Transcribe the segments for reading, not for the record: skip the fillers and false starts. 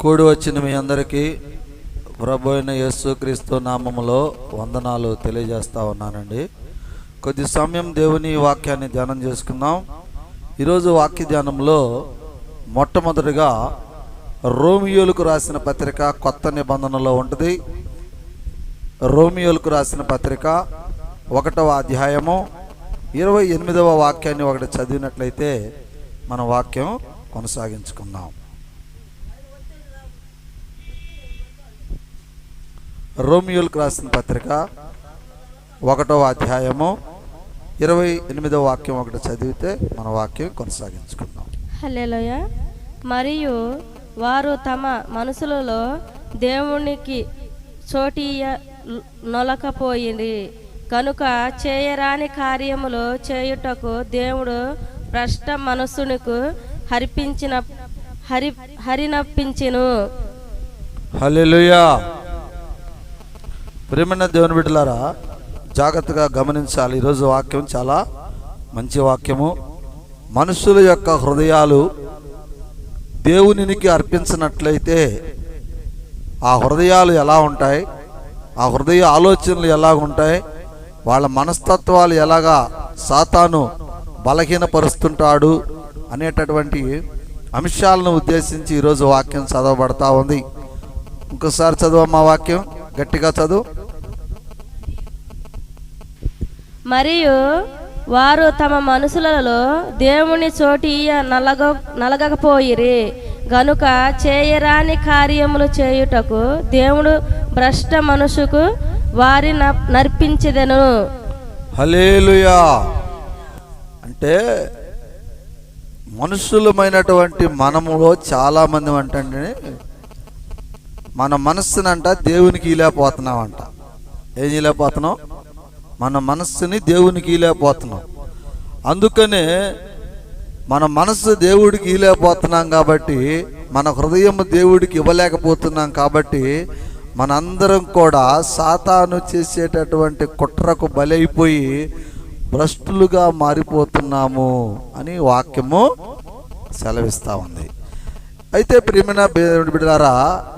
కూడి వచ్చిన మీ అందరికీ ప్రభు అయిన యేసుక్రీస్తు నామములో వందనాలు తెలియజేస్తా ఉన్నానండి. కొద్ది సమయం దేవుని వాక్యాన్ని ధ్యానం చేసుకుందాం. ఈరోజు వాక్య ధ్యానంలో మొట్టమొదటిగా రోమియోలకు రాసిన పత్రిక కొత్త నిబంధనలో ఉంటుంది. రోమియోలకు రాసిన పత్రిక 1వ అధ్యాయము 28వ వాక్యాన్ని ఒకటి చదివినట్లయితే మన వాక్యం కొనసాగించుకుందాం. రోమియోలకు రాసిన పత్రిక 1వ అధ్యాయము 28వ వాక్యం ఒకటి చదివితే మన వాక్యం కొనసాగించుకుందాం. హల్లెలూయా. మరియు వారు తమ మనసులలో దేవునికి చోటీయ నొలకపోయింది కనుక చేయరాని కార్యములు చేయుటకు దేవుడు భ్రష్ట మనస్సునకు హరినప్పించెను. హల్లెలూయా. ప్రియమైన దేవుని బిడ్డలారా, జాగ్రత్తగా గమనించాలి. ఈరోజు వాక్యం చాలా మంచి వాక్యము. మనుషుల యొక్క హృదయాలు దేవునికి అర్పించినట్లయితే ఆ హృదయాలు ఎలా ఉంటాయి, ఆ హృదయ ఆలోచనలు ఎలా ఉంటాయి, వాళ్ళ మనస్తత్వాలు ఎలాగా సాతాను బలహీనపరుస్తుంటాడు అనేటటువంటి అంశాలను ఉద్దేశించి ఈరోజు వాక్యం చదవబడతా ఉంది. ఇంకోసారి చదువమ్మా వాక్యం, గట్టిగా చదువు. మరియు వారు తమ మనసులలో దేవుని చోటీయ నలగకపోయిరి గనుక చేయరాని కార్యములు చేయుటకు దేవుడు భ్రష్ట మనసుకు వారి నర్పించెదను. హల్లెలూయా. అంటే మనుషులమైనటువంటి మనములో చాలా మంది అంటే మన మనస్సునంట దేవునికి ఈలేకపోతున్నామంట. ఏం ఈలేకపోతున్నాం? మన మనస్సుని దేవునికి ఈలేకపోతున్నాం. అందుకనే మన మనస్సు దేవుడికి ఈలేకపోతున్నాం కాబట్టి, మన హృదయం దేవుడికి ఇవ్వలేకపోతున్నాం కాబట్టి మనందరం కూడా సాతాను చేసేటటువంటి కుట్రకు బలైపోయి భ్రష్టులుగా మారిపోతున్నాము అని వాక్యము సెలవిస్తూ ఉంది. అయితే ప్రియమైన బిడ్డలారా,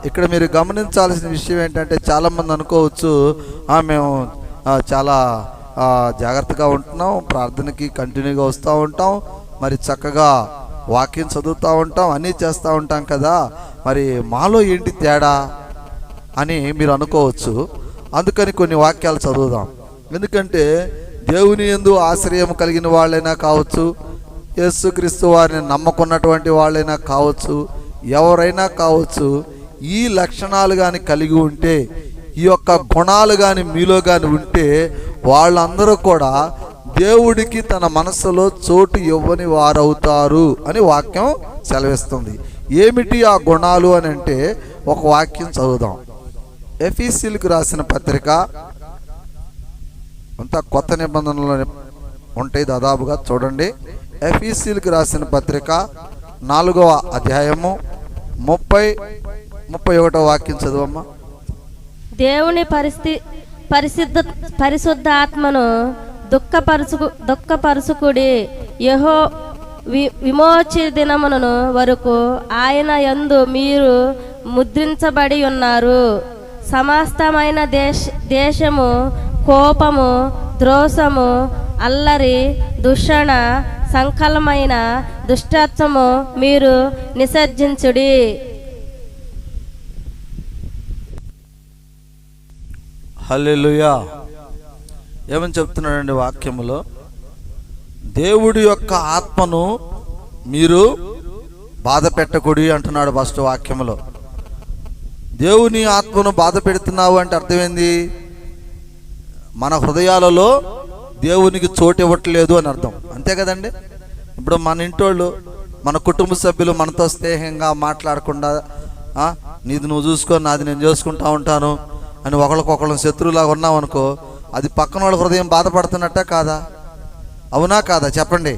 ఇక్కడ మీరు గమనించాల్సిన విషయం ఏంటంటే, చాలామంది అనుకోవచ్చు మేము చాలా జాగ్రత్తగా ఉంటున్నాం, ప్రార్థనకి కంటిన్యూగా వస్తూ ఉంటాం, మరి చక్కగా వాక్యం చదువుతూ ఉంటాం, అన్నీ చేస్తూ ఉంటాం కదా, మరి మాలో ఏంటి తేడా అని మీరు అనుకోవచ్చు. అందుకని కొన్ని వాక్యాలు చదువుదాం. ఎందుకంటే దేవుని యందు ఆశ్రయం కలిగిన వాళ్ళైనా కావచ్చు, యేసుక్రీస్తు వారిని నమ్మకున్నటువంటి వాళ్ళైనా కావచ్చు, ఎవరైనా కావచ్చు, ఈ లక్షణాలు కానీ కలిగి ఉంటే, ఈ యొక్క గుణాలు కానీ మీలో కానీ ఉంటే వాళ్ళందరూ కూడా దేవుడికి తన మనసులో చోటు ఇవ్వని వారవుతారు అని వాక్యం సెలవిస్తుంది. ఏమిటి ఆ గుణాలు అని అంటే ఒక వాక్యం చదువుదాం. ఎఫీసీలకు రాసిన పత్రిక అంతా కొత్త నిబంధనలో ఉంటాయి దాదాపుగా. చూడండి, ఎఫీసీలకు రాసిన పత్రిక 4వ అధ్యాయము 30-31 వాక్యం చదువమ్మా. దేవుని పరిశుద్ధ ఆత్మను దుఃఖపరుచుకుడి యెహో విమోచన దినమును వరకు ఆయన యందు మీరు ముద్రించబడి ఉన్నారు. సమస్తమైన దేశము, కోపము, ద్రోషము, అల్లరి, దూషణ, సంకలమైన దుష్టత్వము మీరు విసర్జించుడి. హల్లెలూయా. ఏమని చెప్తున్నాడండి వాక్యములో? దేవుడి యొక్క ఆత్మను మీరు బాధ పెట్టకూడి అంటున్నాడు ఫస్ట్ వాక్యములో. దేవుని ఆత్మను బాధ పెడుతున్నావు అంటే అర్థమైంది, మన హృదయాలలో దేవునికి చోటు ఇవ్వట్లేదు అని అర్థం. అంతే కదండి. ఇప్పుడు మన ఇంటోళ్ళు, మన కుటుంబ సభ్యులు మనతో స్నేహంగా మాట్లాడకుండా నీది నువ్వు చూసుకో, నాది నేను చేసుకుంటా ఉంటాను అని ఒకళ్ళకొకళ్ళం శత్రువులాగా ఉన్నాం అనుకో, అది పక్కన వాళ్ళ హృదయం బాధపడుతున్నట్ట కాదా? అవునా కాదా చెప్పండి?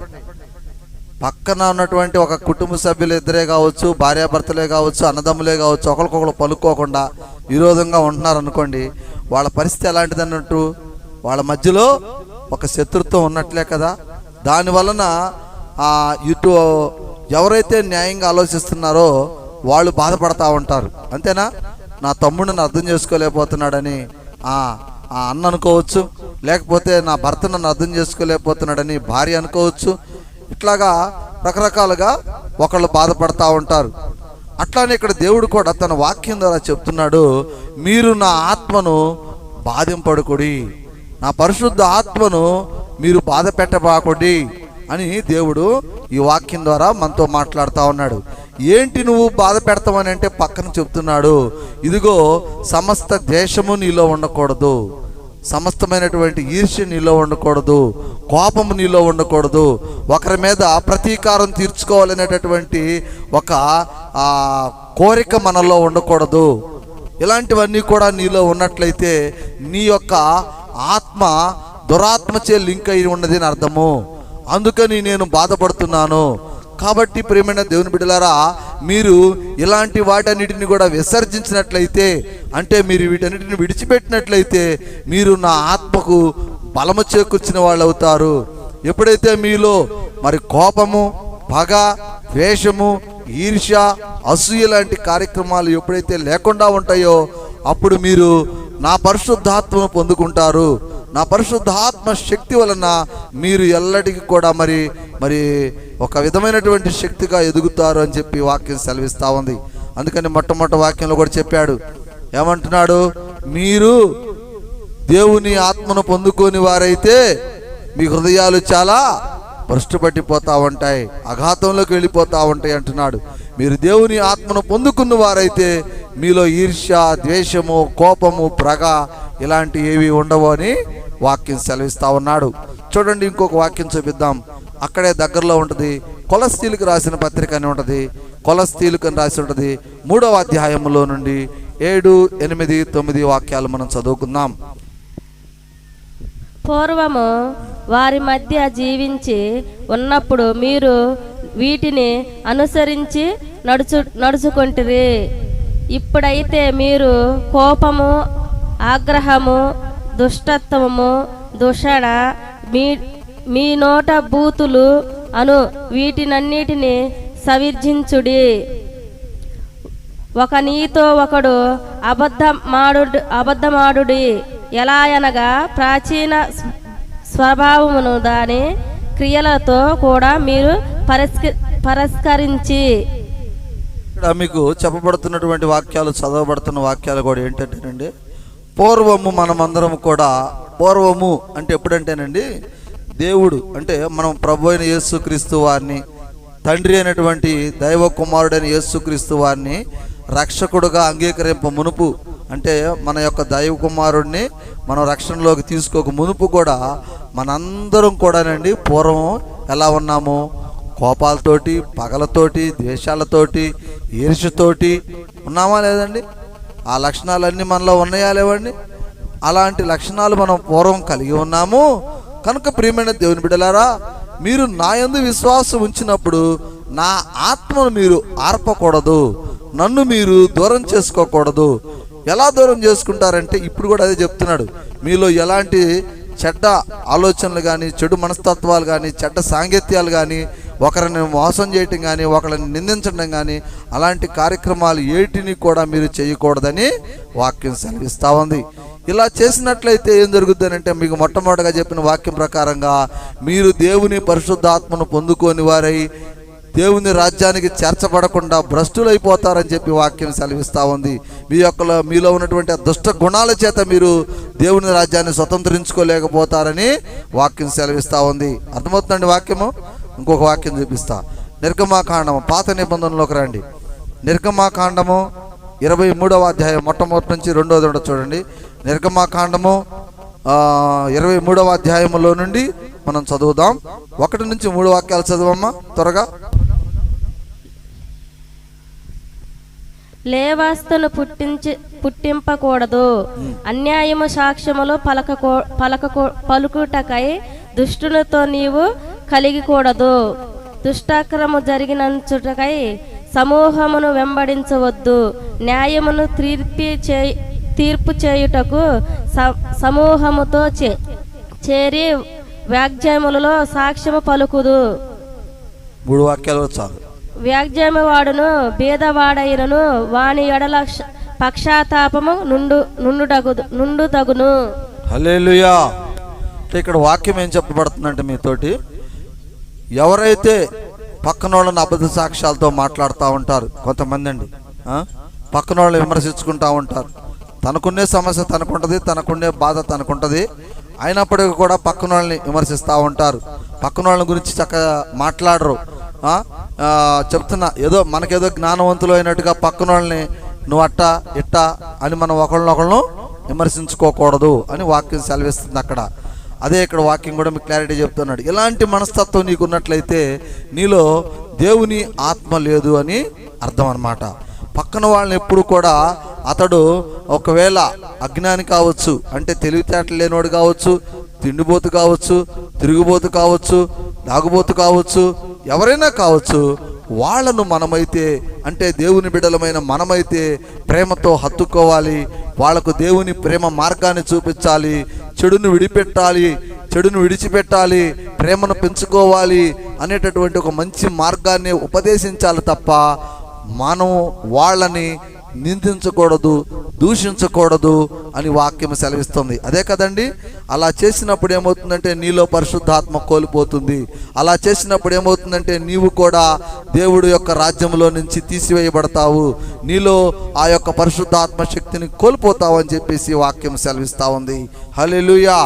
పక్కన ఉన్నటువంటి ఒక కుటుంబ సభ్యులు ఇద్దరే కావచ్చు, భార్యాభర్తలే కావచ్చు, అన్నదమ్ములే కావచ్చు, ఒకరికొకరు పలుకోకుండా విరోధంగా ఉంటున్నారు అనుకోండి, వాళ్ళ పరిస్థితి ఎలాంటిది అన్నట్టు? వాళ్ళ మధ్యలో ఒక శత్రుత్వం ఉన్నట్లే కదా. దానివలన ఇటు ఎవరైతే న్యాయంగా ఆలోచిస్తున్నారో వాళ్ళు బాధపడతా ఉంటారు. అంతేనా? నా తమ్ముడిని అర్థం చేసుకోలేకపోతున్నాడని ఆ అన్న అనుకోవచ్చు, లేకపోతే నా భర్త నన్ను అర్థం చేసుకోలేకపోతున్నాడని భార్య అనుకోవచ్చు. ఇట్లాగా రకరకాలుగా ఒకళ్ళు బాధపడతా ఉంటారు. అట్లానే ఇక్కడ దేవుడు కూడా తన వాక్యం ద్వారా చెప్తున్నాడు, మీరు నా ఆత్మను బాధింపడుకుడి, నా పరిశుద్ధ ఆత్మను మీరు బాధ పెట్టబాకుడి అని దేవుడు ఈ వాక్యం ద్వారా మనతో మాట్లాడుతూ ఉన్నాడు. ఏంటి నువ్వు బాధ పెడతావని అంటే పక్కన చెప్తున్నాడు, ఇదిగో సమస్త దేశము నీలో ఉండకూడదు, సమస్తమైనటువంటి ఈర్ష్య నీలో ఉండకూడదు, కోపము నీలో ఉండకూడదు, ఒకరి మీద ప్రతీకారం తీర్చుకోవాలనేటటువంటి ఒక కోరిక మనలో ఉండకూడదు. ఇలాంటివన్నీ కూడా నీలో ఉన్నట్లయితే నీ యొక్క ఆత్మ దురాత్మచే లింక్ అయి ఉన్నది అని అర్థము. అందుకని నేను బాధపడుతున్నాను. కాబట్టి ప్రియమైన దేవుని బిడ్డలారా, మీరు ఇలాంటి వాటన్నిటిని కూడా విసర్జించినట్లయితే, అంటే మీరు వీటన్నిటిని విడిచిపెట్టినట్లయితే మీరు నా ఆత్మకు బలము చేకూర్చిన వాళ్ళు అవుతారు. ఎప్పుడైతే మీలో మరి కోపము, పగ, ద్వేషము, ఈర్ష్య, అసూయ లాంటి కార్యక్రమాలు ఎప్పుడైతే లేకుండా ఉంటాయో అప్పుడు మీరు నా పరిశుద్ధాత్మను పొందుకుంటారు. నా పరిశుద్ధాత్మ శక్తి వలన మీరు ఎల్లటికీ కూడా మరి ఒక విధమైనటువంటి శక్తిగా ఎదుగుతారు అని చెప్పి వాక్యం సెలవిస్తూ ఉంది. అందుకని మొట్టమొదటి వాక్యంలో కూడా చెప్పాడు, ఏమంటున్నాడు? మీరు దేవుని ఆత్మను పొందుకొని వారైతే మీ హృదయాలు చాలా భ్రష్టుపట్టిపోతూ ఉంటాయి, అఘాతంలోకి వెళ్ళిపోతూ ఉంటాయి అంటున్నాడు. మీరు దేవుని ఆత్మను పొందుకున్న వారైతే మీలో ఈర్ష్య, ద్వేషము, కోపము, ప్రగ ఇలాంటి ఏవి ఉండవు అని వాక్యం సెలవిస్తూ ఉన్నాడు. చూడండి, ఇంకొక వాక్యం చూపిద్దాం. అక్కడే దగ్గరలో ఉంటుంది, కొలస్తీలకు రాసిన పత్రిక అని ఉంటుంది. కొలస్తీలకు అని రాసి ఉంటుంది. 3వ అధ్యాయంలో నుండి 7, 8, 9 వాక్యాలు మనం చదువుకుందాం. పూర్వము వారి మధ్య జీవించి ఉన్నప్పుడు మీరు వీటిని అనుసరించి నడుచుకుంటురి. ఇప్పుడైతే మీరు కోపము, ఆగ్రహము, దుష్టత్వము, దూషణ, మీ నోట బూతులు అను వీటినన్నిటిని సవిర్జించుడి. ఒక నీతో ఒకడు అబద్ధమాడుడి. ఎలా అనగా ప్రాచీన స్వభావమును దాని క్రియలతో కూడా మీరు పరిష్కరించి. ఇక్కడ మీకు చెప్పబడుతున్నటువంటి వాక్యాలు, చదవబడుతున్న వాక్యాలు కూడా ఏంటంటేనండి, పూర్వము మనమందరం కూడా, పూర్వము అంటే ఎప్పుడంటేనండి, దేవుడు అంటే మనం ప్రభు అయిన యేసుక్రీస్తు వారిని, తండ్రి అయినటువంటి దైవ కుమారుడైన యేసుక్రీస్తు వారిని రక్షకుడుగా అంగీకరింప మునుపు, అంటే మన యొక్క దైవ కుమారుడిని మనం రక్షణలోకి తీసుకోక మునుపు కూడా మనందరం కూడానండి పూర్వం ఎలా ఉన్నాము? కోపాలతోటి, పగలతోటి, ద్వేషాలతోటి, ఈర్ష్యతోటి ఉన్నామా లేదండి? ఆ లక్షణాలన్నీ మనలో ఉన్నాయా లేవండి? అలాంటి లక్షణాలు మనం పూర్వం కలిగి ఉన్నాము. కనుక ప్రియమైన దేవుని బిడ్డలారా, మీరు నా యందు విశ్వాసం ఉంచినప్పుడు నా ఆత్మను మీరు ఆర్పకూడదు, నన్ను మీరు దూరం చేసుకోకూడదు. ఎలా దూరం చేసుకుంటారంటే ఇప్పుడు కూడా అదే చెప్తున్నాడు, మీలో ఎలాంటి చెడ్డ ఆలోచనలు కానీ, చెడు మనస్తత్వాలు కానీ, చెడ్డ సాంగత్యాలు కానీ, ఒకరిని మోసం చేయటం కానీ, ఒకరిని నిందించడం కానీ, అలాంటి కార్యక్రమాలు ఏటిని కూడా మీరు చేయకూడదని వాక్యం సెలవిస్తూ ఉంది. ఇలా చేసినట్లయితే ఏం జరుగుతుంది అంటే, మీకు మొట్టమొదటిగా చెప్పిన వాక్యం ప్రకారంగా మీరు దేవుని పరిశుద్ధాత్మను పొందుకొని వారై దేవుని రాజ్యానికి చేర్చబడకుండా భ్రష్టులైపోతారని చెప్పి వాక్యం సెలవిస్తూ ఉంది. మీలో ఉన్నటువంటి దుష్ట గుణాల చేత మీరు దేవుని రాజ్యాన్ని స్వతంత్రించుకోలేకపోతారని వాక్యం సెలవిస్తూ ఉంది. అర్థమవుతుందండి వాక్యము? ఇంకొక వాక్యం చూపిస్తా. నిర్గమాకాండము, పాత నిబంధనలోకి రండి. నిర్గమాకాండము 23వ అధ్యాయం మొట్టమొదటి నుంచి 2వ చూడండి. నిర్గమాకాండము 23వ అధ్యాయంలో నుండి మనం చదువుదాం. 1 నుంచి 3 వాక్యాలు చదవమ్మా త్వరగా. లేవాస్తును పుట్టింపకూడదు, అన్యాయము సాక్ష్యములు పలుకుటకై దుష్టునితో నీవు కలిగికూడదు, దుష్టాక్రము జరిగినంచుటకై సమూహమును వెంబడించవద్దు, న్యాయమును తీర్పు చేయుటకు సమూహముతో చేరి వ్యాజ్యములలో సాక్ష్యము పలుకుదు. 3 వాక్యాలు చాలు. వ్యాజ్యమువాడును భేదవాడైనను వాని ఎడల పక్షాతాపము నుండుతగును. హల్లెలూయా. ఇక్కడ వాక్యం ఏం చెప్పబడుతుందంటే మీతోటి, ఎవరైతే పక్కన వాళ్ళని అబద్ధ సాక్ష్యాలతో మాట్లాడుతూ ఉంటారు కొంతమంది అండి, పక్కన వాళ్ళు విమర్శించుకుంటూ ఉంటారు. తనకుండే సమస్య తనకుంటుంది, తనకుండే బాధ తనకుంటుంది, అయినప్పటికీ కూడా పక్కన వాళ్ళని విమర్శిస్తూ ఉంటారు. పక్కన వాళ్ళని గురించి చక్కగా మాట్లాడరు. చెప్తున్నా, ఏదో మనకేదో జ్ఞానవంతులు అయినట్టుగా పక్కన వాళ్ళని నువ్వు అట్టా ఇట్టా అని మనం ఒకళ్ళనొకళ్ళను విమర్శించుకోకూడదు అని వాక్యం సెలవిస్తుంది అక్కడ. అదే ఇక్కడ వాక్యం కూడా మీకు క్లారిటీ చెప్తున్నాడు. ఇలాంటి మనస్తత్వం నీకున్నట్లయితే నీలో దేవుని ఆత్మ లేదు అని అర్థం అన్నమాట. పక్కన వాళ్ళని ఎప్పుడు కూడా అతడు ఒకవేళ అజ్ఞాని కావచ్చు, అంటే తెలివితేటలు లేనివాడు కావచ్చు, తిండిపోతు కావచ్చు, తిరుగుబోతు కావచ్చు, దాగుబోతు కావచ్చు, ఎవరైనా కావచ్చు, వాళ్ళను మనమైతే, అంటే దేవుని బిడ్డలమైన మనమైతే ప్రేమతో హత్తుకోవాలి. వాళ్లకు దేవుని ప్రేమ మార్గాన్ని చూపించాలి, చెడును విడిచిపెట్టాలి, ప్రేమను పెంచుకోవాలి అనేటటువంటి ఒక మంచి మార్గాన్ని ఉపదేశించాలి తప్ప మనం వాళ్ళని నిందించకూడదు, దూషించకూడదు అని వాక్యం సెలవిస్తుంది. అదే కదండి. అలా చేసినప్పుడు ఏమవుతుందంటే నీలో పరిశుద్ధాత్మ కోల్పోతుంది. అలా చేసినప్పుడు ఏమవుతుందంటే నీవు కూడా దేవుడి యొక్క రాజ్యంలో నుంచి తీసివేయబడతావు, నీలో ఆ యొక్క పరిశుద్ధాత్మ శక్తిని కోల్పోతావు అని చెప్పేసి వాక్యం సెలవిస్తూ ఉంది. హల్లెలూయా.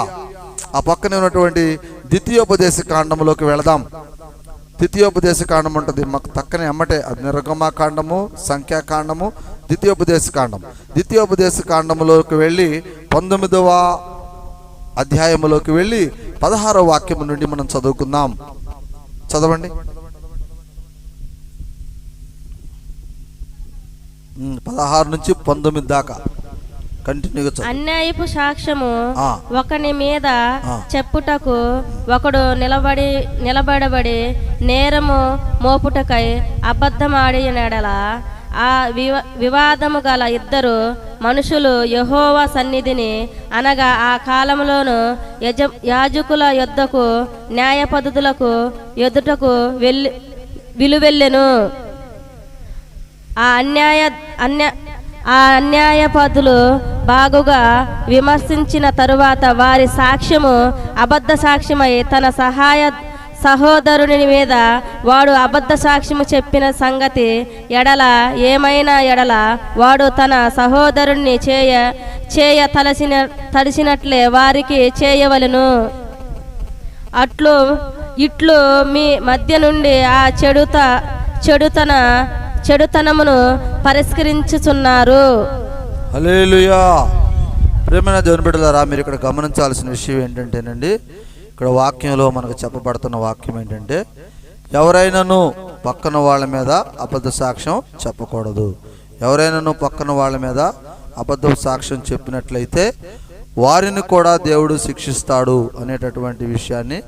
ఆ పక్కనే ఉన్నటువంటి ద్వితీయోపదేశ కాండంలోకి వెళదాం. ద్వితీయోపదేశ కాండం ఉంటుంది మాకు తక్కనే అమ్మటే, అది నిర్గమకాండము, సంఖ్యాకాండము, ద్వితీయోపదేశ కాండం. ద్వితీయోపదేశ కాండంలోకి వెళ్ళి 19వ అధ్యాయంలోకి వెళ్ళి 16వ వాక్యం నుండి మనం చదువుకుందాం. చదవండి. 16 నుంచి 19 దాకా కంటిన్యూగా చదువు. అన్యాయపు సాక్ష్యము ఒకని మీద చెప్పుటకు ఒకడు నిలబడబడి నేరము మోపుటకై అబద్ధమాడినడల ఆ వివాదము గల ఇద్దరు మనుషులు యెహోవా సన్నిధిని అనగా ఆ కాలంలోను యాజకుల యొద్దకు న్యాయ పద్ధతులకు ఎదుటకు విలువెళ్ళెను. ఆ అన్యాయపదులు బాగుగా విమర్శించిన తరువాత వారి సాక్ష్యము అబద్ధ సాక్ష్యమై తన సహోదరుని మీద వాడు అబద్ధ సాక్ష్యము చెప్పిన సంగతి ఏమైనా ఎడల వాడు తన సహోదరుణ్ణి తడిసినట్లే వారికి చేయవలెను. ఇట్లు మీ మధ్య నుండి ఆ చెడుతనమును పరిష్కరించుచున్నారు. హల్లెలూయా. ప్రేమైన దేవుని బిడ్డలారా, మీరు ఇక్కడ గమనించాల్సిన విషయం ఏంటంటేనండి, ఇక్కడ వాక్యంలో మనకు చెప్పబడుతున్న వాక్యం ఏంటంటే, ఎవరైనాను పక్కన వాళ్ళ మీద అబద్ధ సాక్ష్యం చెప్పకూడదు. ఎవరైనాను పక్కన వాళ్ళ మీద అబద్ధ సాక్ష్యం చెప్పినట్లయితే వారిని కూడా దేవుడు శిక్షిస్తాడు అనేటటువంటి విషయాన్ని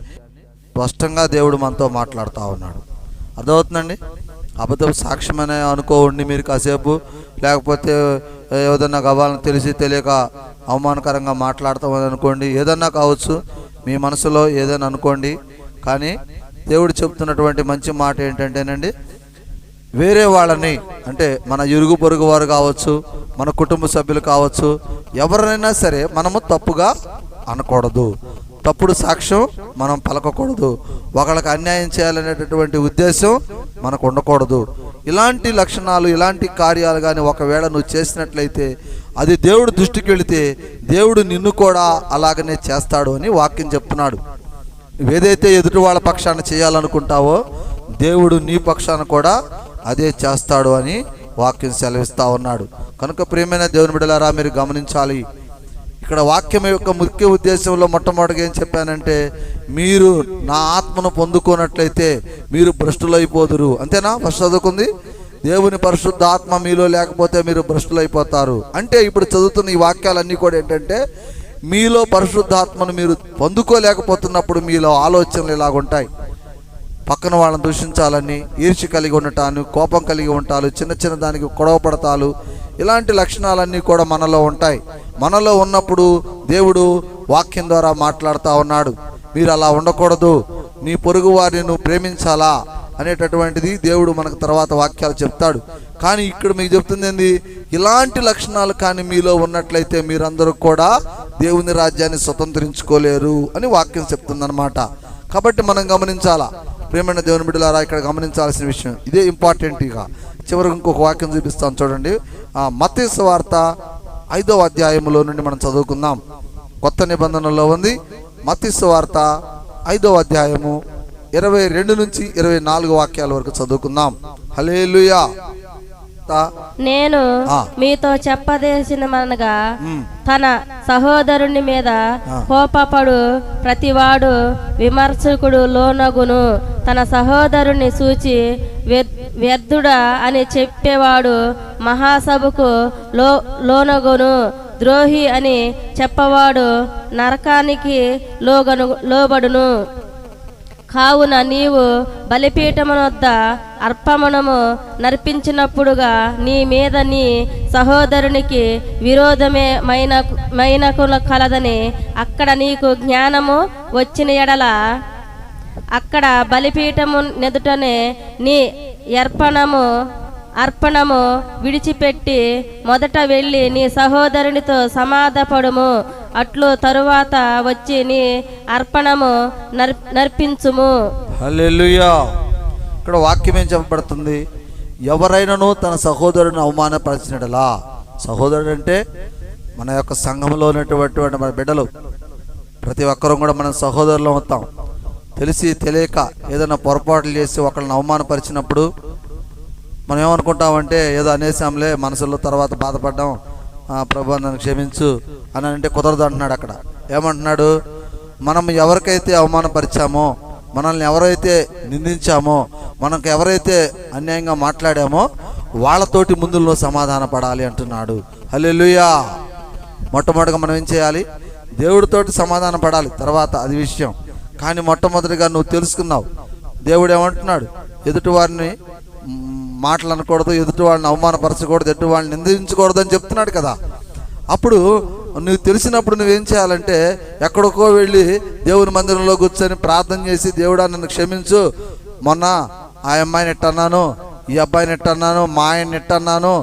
స్పష్టంగా దేవుడు మనతో మాట్లాడుతూ ఉన్నాడు. అర్థమవుతుందండి. అబద్ధ సాక్ష్యం అనే అనుకోండి మీరు కాసేపు, లేకపోతే ఏదన్నా కావాలని తెలిసి తెలియక అవమానకరంగా మాట్లాడతామని అనుకోండి, ఏదన్నా కావచ్చు, మీ మనసులో ఏదైనా అనుకోండి. కానీ దేవుడు చెప్తున్నటువంటి మంచి మాట ఏంటంటేనండి, వేరే వాళ్ళని, అంటే మన ఇరుగు పొరుగు వారు కావచ్చు, మన కుటుంబ సభ్యులు కావచ్చు, ఎవరినైనా సరే మనము తప్పుగా అనకూడదు, తప్పుడు సాక్ష్యం మనం పలకకూడదు, ఒకళ్ళకి అన్యాయం చేయాలనేటటువంటి ఉద్దేశం మనకు ఉండకూడదు. ఇలాంటి లక్షణాలు, ఇలాంటి కార్యాలు కానీ ఒకవేళ నువ్వు చేసినట్లయితే అది దేవుడు దృష్టికి వెళితే దేవుడు నిన్ను కూడా అలాగనే చేస్తాడు అని వాక్యం చెప్తున్నాడు. నువ్వేదైతే ఎదుటి వాళ్ళ పక్షాన చేయాలనుకుంటావో దేవుడు నీ పక్షాన కూడా అదే చేస్తాడు అని వాక్యం సెలవిస్తూ ఉన్నాడు. కనుక ప్రియమైన దేవుని బిడ్డలారా, మీరు గమనించాలి. ఇక్కడ వాక్యం యొక్క ముఖ్య ఉద్దేశంలో మొట్టమొదటిగా ఏం చెప్పానంటే, మీరు నా ఆత్మను పొందుకోనట్లయితే మీరు భ్రష్టులైపోదురు. అంతేనా? ఫస్ట్ చదువుకుంది, దేవుని పరిశుద్ధ ఆత్మ మీలో లేకపోతే మీరు భ్రష్టులైపోతారు. అంటే ఇప్పుడు చదువుతున్న ఈ వాక్యాలన్నీ కూడా ఏంటంటే, మీలో పరిశుద్ధాత్మను మీరు పొందుకోలేకపోతున్నప్పుడు మీలో ఆలోచనలు ఇలాగుంటాయి. పక్కన వాళ్ళని దూషించాలని, ఈర్ష్య కలిగి ఉండటాను, కోపం కలిగి ఉంటాలు, చిన్న చిన్న దానికి గొడవ పడతాలు, ఇలాంటి లక్షణాలన్నీ కూడా మనలో ఉంటాయి. మనలో ఉన్నప్పుడు దేవుడు వాక్యం ద్వారా మాట్లాడుతూ ఉన్నాడు. మీరు అలా ఉండకూడదు, నీ పొరుగు వారిని నువ్వు ప్రేమించాలా, అనేటటువంటిది దేవుడు మనకు తర్వాత వాక్యాలు చెప్తాడు. కానీ ఇక్కడ మీకు చెప్తుంది ఏంది, ఇలాంటి లక్షణాలు కానీ మీలో ఉన్నట్లయితే మీరందరూ కూడా దేవుని రాజ్యాన్ని స్వతంత్రించుకోలేరు అని వాక్యం చెప్తుందన్నమాట. కాబట్టి మనం గమనించాలా ప్రియమైన దేవుని బిడ్డలారా, ఇక్కడ గమనించాల్సిన విషయం ఇదే ఇంపార్టెంట్. ఇక చివరికి ఇంకొక వాక్యం చూపిస్తాను చూడండి. మత్తయి సువార్త 5వ అధ్యాయంలో నుండి మనం చదువుకుందాం. కొత్త నిబంధనలో ఉంది. మత్తయి సువార్త 5వ అధ్యాయము 22 నుంచి 24 వాక్యాల వరకు చదువుకుందాం. హల్లెలూయా. నేను మీతో చెప్పదలచినమనగా తన సహోదరుని మీద కోపపడు ప్రతివాడు విమర్శకుడు లోనగును, తన సహోదరుని చూచి వ్యర్థుడా అని చెప్పేవాడు మహాసభకు లోనగును, ద్రోహి అని చెప్పవాడు నరకానికి లోబడును. కావున నీవు బలిపీఠమునొద్ద అర్పణము నర్పించినప్పుడుగా నీ మీద నీ సహోదరునికి విరోధమే మైనకుల కలదని అక్కడ నీకు జ్ఞానము వచ్చిన ఎడల అక్కడ బలిపీఠము నెదుటనే నీ అర్పణము విడిచిపెట్టి మొదట వెళ్ళి నీ సహోదరునితో సమాధపడుము, అట్లు తరువాత వచ్చి నీ అర్పణము నర్పించుము. హల్లెలూయా. ఇక్కడ వాక్యం ఏం చెప్పబడుతుంది, ఎవరైనాను తన సహోదరుని అవమానపరిచినట్లా, సహోదరుడు అంటే మన యొక్క సంఘంలో ఉన్నటువంటి మన బిడ్డలు, ప్రతి ఒక్కరూ కూడా మనం సహోదరులు అవుతాం. తెలిసి తెలియక ఏదైనా పొరపాట్లు చేసి ఒకళ్ళని అవమానపరిచినప్పుడు మనం ఏమనుకుంటామంటే ఏదో అనేసాంలే, మనసులో తర్వాత బాధపడ్డాం, ప్రభు నన్ను క్షమించు అని అంటే కుదరదు అంటున్నాడు. అక్కడ ఏమంటున్నాడు, మనం ఎవరికైతే అవమానపరిచామో, మనల్ని ఎవరైతే నిందించామో, మనకు ఎవరైతే అన్యాయంగా మాట్లాడామో వాళ్ళతోటి ముందులో సమాధాన పడాలి అంటున్నాడు. హల్లెలూయా. మొట్టమొదటిగా మనం ఏం చేయాలి, దేవుడితోటి సమాధాన పడాలి, తర్వాత అది విషయం. కానీ మొట్టమొదటిగా నువ్వు తెలుసుకున్నావు దేవుడు ఏమంటున్నాడు, ఎదుటి వారిని మాటలు అనకూడదు, ఎదుటి వాళ్ళని అవమానపరచకూడదు, ఎదుటి వాళ్ళని నిందించకూడదు అని చెప్తున్నాడు కదా. అప్పుడు నువ్వు తెలిసినప్పుడు నువ్వేం చేయాలంటే ఎక్కడికో వెళ్ళి దేవుని మందిరంలో కూర్చొని ప్రార్థన చేసి, దేవుడా నన్ను క్షమించు, మొన్న ఆ అమ్మాయిని ఎట్టన్నాను, ఈ అబ్బాయిని ఎట్టన్నాను, మా ఆయన్ని ఎట్టన్నాను,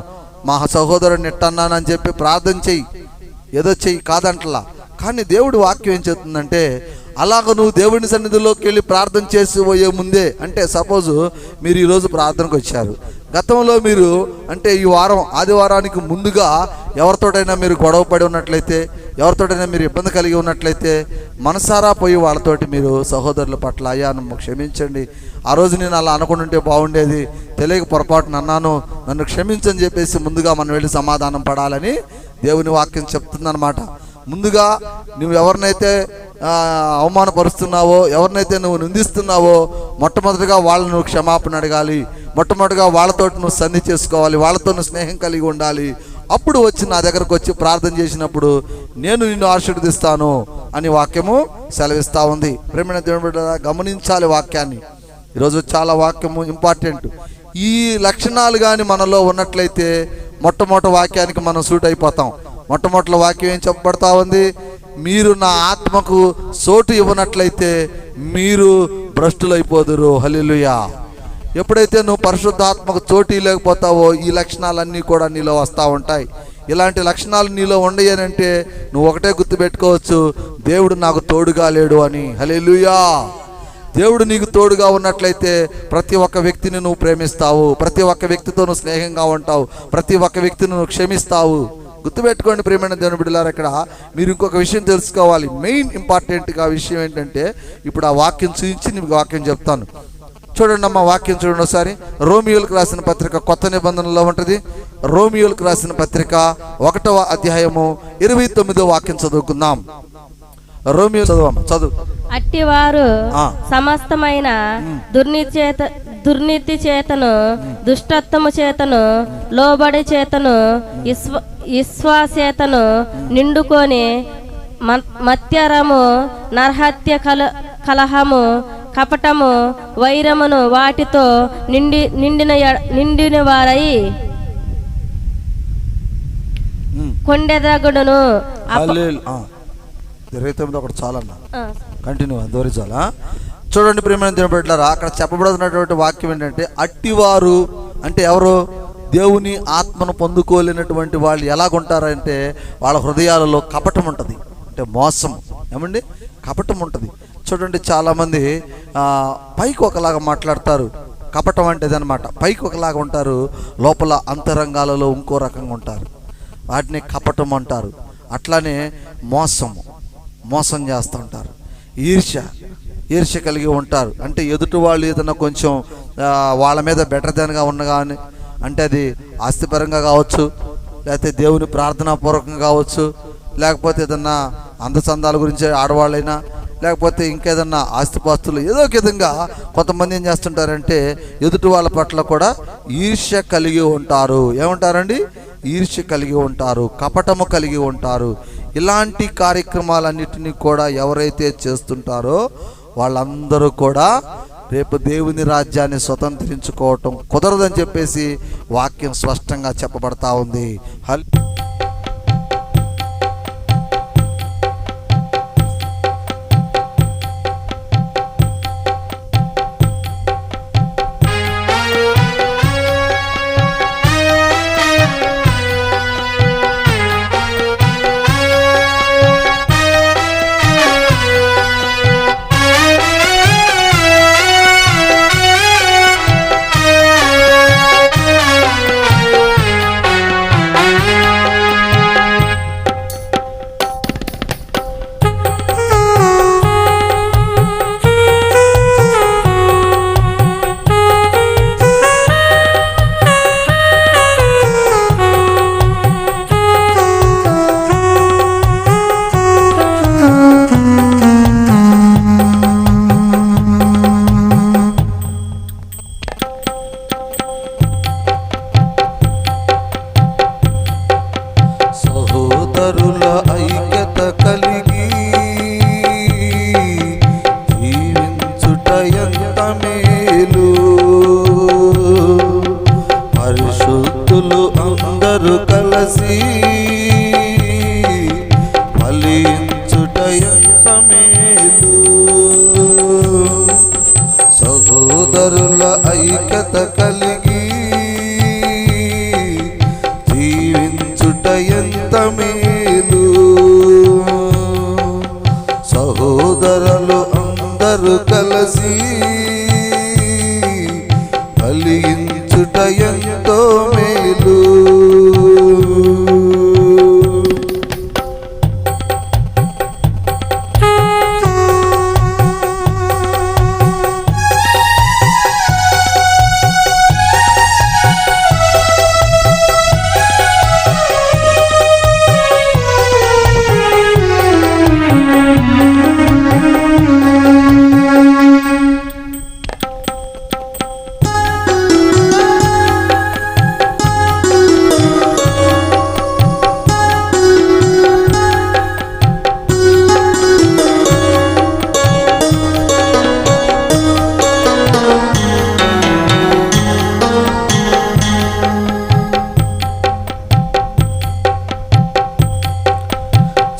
మా సహోదరుడిని ఎట్టన్నాను అని చెప్పి ప్రార్థన చెయ్యి. ఏదో చెయ్యి కాదంటలా. కానీ దేవుడు వాక్యం ఏం చెప్తుందంటే, అలాగ నువ్వు దేవుని సన్నిధిలోకి వెళ్ళి ప్రార్థన చేసి పోయే ముందే, అంటే సపోజు మీరు ఈరోజు ప్రార్థనకు వచ్చారు, గతంలో మీరు అంటే ఈ వారం ఆదివారానికి ముందుగా ఎవరితోటైనా మీరు గొడవ పడి ఉన్నట్లయితే, ఎవరితోటైనా మీరు ఇబ్బంది కలిగి ఉన్నట్లయితే మనసారా పోయి వాళ్ళతోటి మీరు సహోదరుల పట్ల, అయ్యా నన్ను క్షమించండి, ఆ రోజు నేను అలా అనుకుంటుంటే బాగుండేది, తెలియక పొరపాటున అన్నాను, నన్ను క్షమించని చెప్పేసి ముందుగా మనం వెళ్ళి సమాధానం పడాలని దేవుని వాక్యం చెప్తుందన్నమాట. ముందుగా నువ్వు ఎవరినైతే అవమానపరుస్తున్నావో, ఎవరినైతే నువ్వు నిందిస్తున్నావో, మొట్టమొదటిగా వాళ్ళని నువ్వు క్షమాపణ అడగాలి, మొట్టమొదటిగా వాళ్ళతో నువ్వు సంధి చేసుకోవాలి, వాళ్ళతో నువ్వు స్నేహం కలిగి ఉండాలి. అప్పుడు వచ్చి నా దగ్గరకు వచ్చి ప్రార్థన చేసినప్పుడు నేను నిన్ను ఆశీర్వదిస్తాను అని వాక్యము సెలవిస్తూ ఉంది. ప్రేమైన దేవుడు గమనించాలి వాక్యాన్ని. ఈరోజు చాలా వాక్యము ఇంపార్టెంట్. ఈ లక్షణాలు కానీ మనలో ఉన్నట్లయితే మొట్టమొదటి వాక్యానికి మనం సూట్ అయిపోతాం. మొట్టమొదటి వాక్యం ఏం చెప్పబడతా ఉంది, మీరు నా ఆత్మకు చోటు ఇవ్వనట్లయితే మీరు భ్రష్టులైపోదురు. హల్లెలూయా. ఎప్పుడైతే నువ్వు పరిశుద్ధాత్మకు చోటు లేకపోతావో ఈ లక్షణాలన్నీ కూడా నీలో వస్తూ ఉంటాయి. ఇలాంటి లక్షణాలు నీలో ఉండయనంటే నువ్వు ఒకటే గుర్తుపెట్టుకోవచ్చు, దేవుడు నాకు తోడుగా లేడు అని. హల్లెలూయా. దేవుడు నీకు తోడుగా ఉన్నట్లయితే ప్రతి ఒక్క వ్యక్తిని నువ్వు ప్రేమిస్తావు, ప్రతి ఒక్క వ్యక్తితో నువ్వు స్నేహంగా ఉంటావు, ప్రతి ఒక్క వ్యక్తిని నువ్వు క్షమిస్తావు. గుర్తుపెట్టుకోండి ప్రియమైన దేవుని బిడ్డలారా, ఇక్కడ మీరు ఇంకొక విషయం తెలుసుకోవాలి. మెయిన్ ఇంపార్టెంట్గా విషయం ఏంటంటే, ఇప్పుడు ఆ వాక్యం చూపించి నీకు వాక్యం చెప్తాను. చూడండి అమ్మ, వాక్యం చూడండి ఒకసారి. రోమియోలకు రాసిన పత్రిక కొత్త నిబంధనలో ఉంటుంది. రోమియోలకు రాసిన పత్రిక 1వ అధ్యాయము 29వ వాక్యం చదువుకుందాం. రోమియో చదువు. అట్టివారు సమస్తమైన దుర్నీతి చేతను, దుష్టత్వము చేతను, లోబడి చేతను, విశ్వాసేతను నిండుకొని మత్యరము, నరహత్య, కలహము, కపటము, వైరమును వాటితో నిండిన వారై కొండెదగుడును. ఒకటి చాలన్నా, కంటిన్యూ దూరి చాలా. చూడండి ప్రియమైన దేవుని బిడ్డలారా, అక్కడ చెప్పబడుతున్నటువంటి వాక్యం ఏంటంటే, అట్టివారు అంటే ఎవరు? దేవుని ఆత్మను పొందుకోలేనటువంటి వాళ్ళు ఎలాగుంటారంటే, వాళ్ళ హృదయాలలో కపటం ఉంటుంది, అంటే మోసం. ఏమండి? కపటం ఉంటుంది. చూడండి, చాలామంది పైకి ఒకలాగా మాట్లాడతారు, కపటం అంటే అదనమాట. పైకి ఒకలాగా ఉంటారు, లోపల అంతరంగాలలో ఇంకో రకంగా ఉంటారు. వాటిని కపటం అంటారు. అట్లానే మోసం చేస్తూ ఉంటారు. ఈర్ష్య కలిగి ఉంటారు. అంటే ఎదుటి వాళ్ళు ఏదైనా కొంచెం వాళ్ళ మీద బెటర్ దాన్గా ఉన్న కానీ, అంటే అది ఆస్తిపరంగా కావచ్చు, లేకపోతే దేవుని ప్రార్థనాపూర్వకంగా కావచ్చు, లేకపోతే ఏదన్నా అందచందాల గురించి ఆడవాళ్ళైనా, లేకపోతే ఇంకేదన్నా ఆస్తిపాస్తులు, ఏదో ఒక విధంగా కొంతమంది ఏం చేస్తుంటారంటే ఎదుటి వాళ్ళ పట్ల కూడా ఈర్ష్య కలిగి ఉంటారు. ఏమంటారండి? ఈర్ష్య కలిగి ఉంటారు, కపటము కలిగి ఉంటారు. ఇలాంటి కార్యక్రమాలన్నిటినీ కూడా ఎవరైతే చేస్తుంటారో వాళ్ళందరూ కూడా రేపు దేవుని రాజ్యాన్ని స్వతంత్రించుకోవటం కుదరదని చెప్పేసి వాక్యం స్పష్టంగా చెప్పబడతా ఉంది. ఐక్యత కలిగి జీవించుట ఎంత మేలు. పరిశుద్ధులు అందరూ కలిసి ఫలించుట ఎంత మేలు. సహోదరుల ఐక్యత కలిగి జీవించుట ఎంత మేలు. సహోదరులు అందరూ కలిసి ఫలించుట ఎంతో మేలు.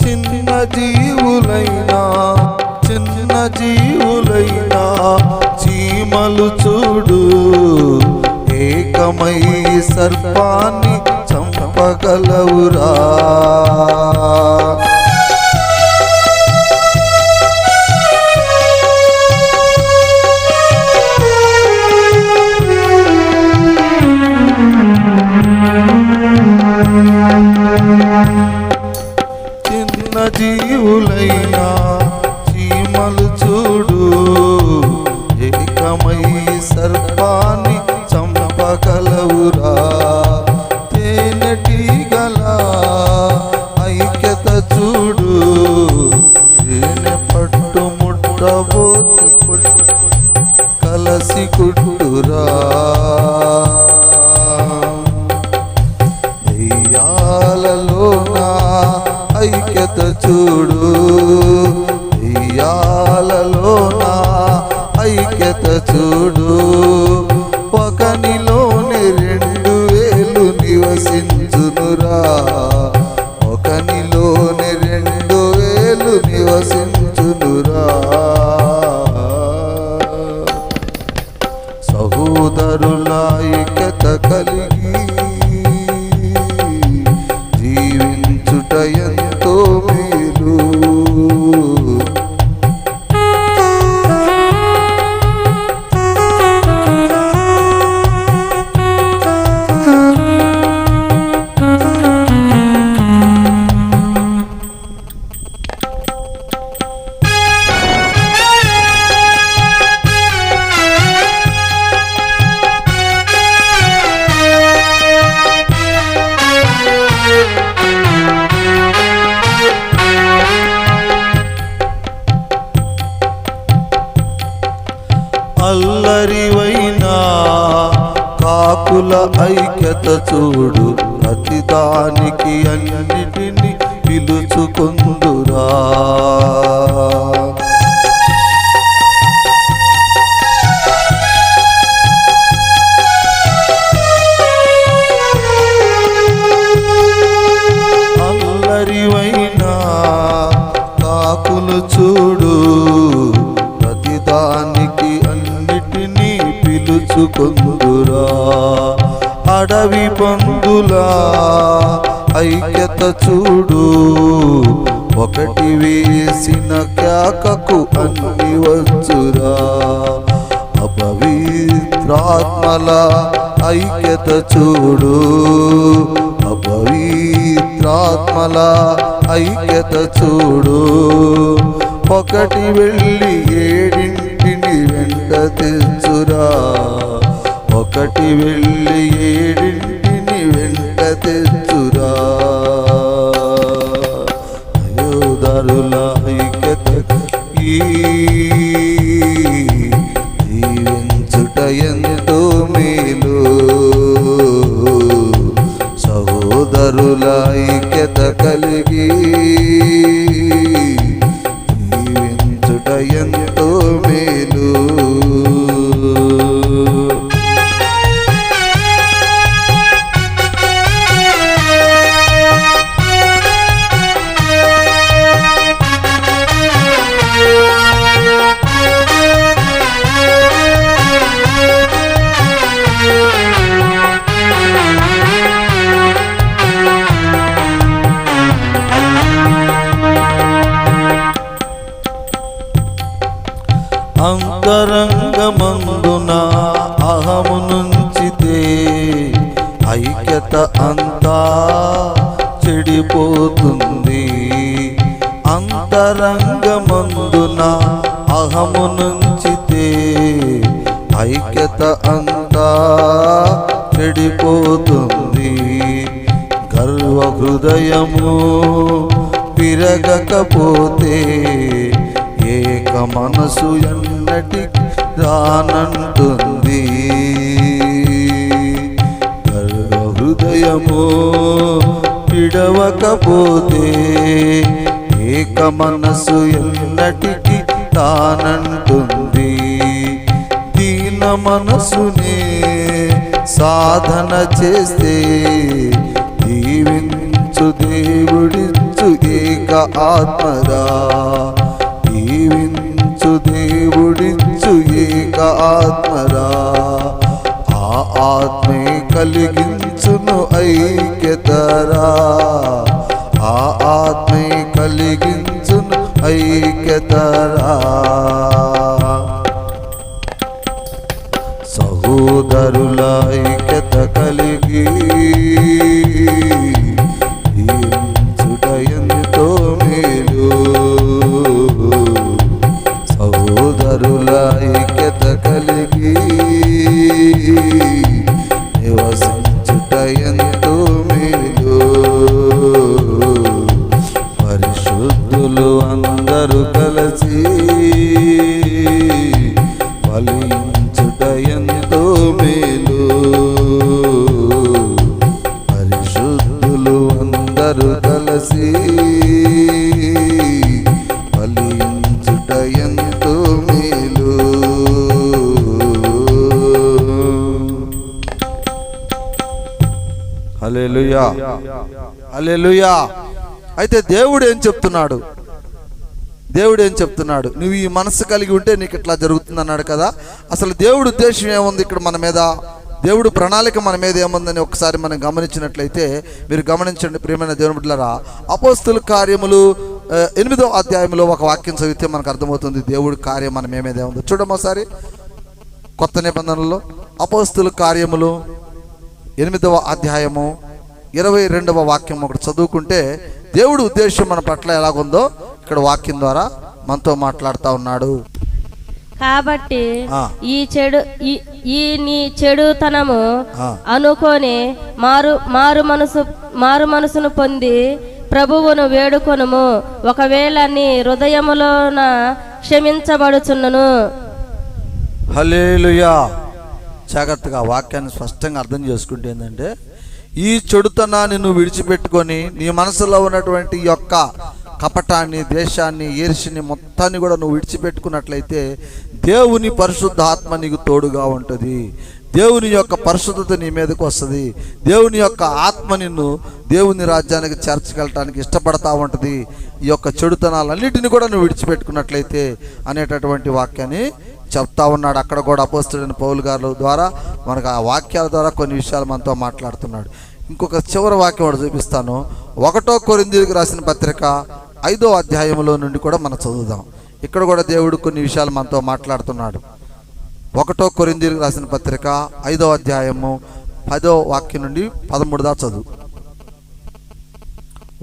చిన్న జీవులైనా చీమలు చూడు ఏకమై సర్పాన్ని చంపగలవురా. చిన్న జీవులైనా చీమలు చూడు ఏకమై సర్పాన్ని చంపగలవురా. తేనెటీగల ఐక్యత చూడు తేనె పట్టు ముట్టబోతే కలసి కుట్టురా. దెయ్యాలలోన ఐక్యత చూడు దెయ్యాలలోన ఐక్యత చూడు. ఒకనిలోని 2000 నివసించునురా. ఒకనిలోని 2000 నివసించునురా. కాకుల ఐక్యత చూడు, ప్రతిదానికి అన్నిటిని పిలుచుకొందురా. అల్లరివైనా కాకులు చూడు, ప్రతిదానికి అన్నిటినీ పిలుచుకొందురా. అడవి పందులా ఐక్యత చూడు, ఒకటి వేసిన కేకకు అన్ని వచ్చురా. అపవిత్రాత్మల ఐక్యత చూడు, అపవిత్రాత్మల ఐక్యత చూడు, ఒకటి వెళ్ళి ఏడింటిని వెంట తెచ్చురా. ఒకటి వెళ్ళి ఏడింటిని వెంట తెచ్చురా. అయోధరుల ఐక్యత జీవించుట ఎంతో మేలు, సహోదరుల ఐక్యత కలిగి జీవించుట ఎంతో మేలు. అంతరంగమందున అహము నుంచితే ఐక్యత అంతా చెడిపోతుంది. అంతరంగమందున అహము నుంచితే ఐక్యత అంతా చెడిపోతుంది. గర్వ హృదయము విరగకపోతే ఏక మనసు ఎన్నటికి రానంటుంది. గర్వ హృదయము విడవకపోతే ఏక మనసు ఎన్నటికి రానంటుంది. దీన మనసునే సాధన చేస్తే దీవించు దేవుడిచ్చు ఏక ఆత్మరా. దీవించు దేవుడిచ్చు ఏక ఆత్మరా. ఆ ఆత్మే కలిగించును ఐక్యతరా. ఆ ఆత్మే కలిగించును ఐక్యతరా. సహోదరుల ఐక్యత కలిగి జీవించుట ఎంతో మేలు. సహోదరుల ఐక్యత కలిగి నివసించుట ఎంతో మేలు. పరిశుద్ధులు అందరూ కలిసి ఫలించుట ఎంతో మేలు. పరిశుద్ధులు అందరూ కలిసి ఫలించుట ఎంతో మేలు. హల్లెలూయా, హల్లెలూయా. అయితే దేవుడు ఏం చెప్తున్నాడు? దేవుడు ఏం చెప్తున్నాడు? నువ్వు ఈ మనసు కలిగి ఉంటే నీకు ఇట్లా జరుగుతుంది అన్నాడు కదా. అసలు దేవుడు ఉద్దేశం ఏముంది ఇక్కడ మన మీద? దేవుడు ప్రణాళిక మన మీద ఏముందని ఒకసారి మనం గమనించినట్లయితే, మీరు గమనించండి ప్రియమైన దేవుని బిడ్డలారా. అపోస్తుల కార్యములు 8వ అధ్యాయంలో ఒక వాక్యం చదివితే మనకు అర్థమవుతుంది దేవుడి కార్యం మన మీద ఏముందో. చూడము ఒకసారి కొత్త నిబంధనలో అపోస్తుల కార్యములు 8వ అధ్యాయము 22వ వాక్యం ఒకటి చదువుకుంటే దేవుడి ఉద్దేశం మన పట్ల ఎలాగుందో ఇక్కడ వాక్యం ద్వారా మనతో మాట్లాడుతూ ఉన్నాడు. కాబట్టి ఈ నీ చెడుతనము అనుకొని మారు మనసును పొంది ప్రభువును వేడుకొనుము. ఒకవేళ నీ హృదయములోన క్షమించబడుచున్నను. హల్లెలూయా. జాగ్రత్తగా వాక్యాన్ని స్పష్టంగా అర్థం చేసుకుంటే ఏంటంటే, ఈ చెడుతనాన్ని నువ్వు విడిచిపెట్టుకొని నీ మనసులో ఉన్నటువంటి ఈ యొక్క కపటాన్ని, ద్వేషాన్ని, ఈర్ష్యని మొత్తాన్ని కూడా నువ్వు విడిచిపెట్టుకున్నట్లయితే దేవుని పరిశుద్ధ ఆత్మ నీకు తోడుగా ఉంటుంది. దేవుని యొక్క పరిశుద్ధత నీ మీదకు వస్తుంది. దేవుని యొక్క ఆత్మ నిన్ను దేవుని రాజ్యానికి చేర్చగలటానికి ఇష్టపడతా ఉంటుంది. ఈ యొక్క చెడుతనాలన్నిటిని కూడా నువ్వు విడిచిపెట్టుకున్నట్లయితే అనేటటువంటి వాక్యాన్ని చెప్తా ఉన్నాడు. అక్కడ కూడా అపోస్తలుడైన పౌలు గారి ద్వారా మనకు ఆ వాక్యాల ద్వారా కొన్ని విషయాలు మనతో మాట్లాడుతున్నాడు. ఇంకొక చివరి వాక్యం కూడా చూపిస్తాను. 1 కొరింథీయులకు రాసిన పత్రిక 5వ అధ్యాయంలో నుండి కూడా మనం చదువుదాం. ఇక్కడ కూడా దేవుడు కొన్ని విషయాలు మనతో మాట్లాడుతున్నాడు. 1 కొరింథీయులకు రాసిన పత్రిక 5వ అధ్యాయము 10వ వాక్యం నుండి 13 దాకా చదువు.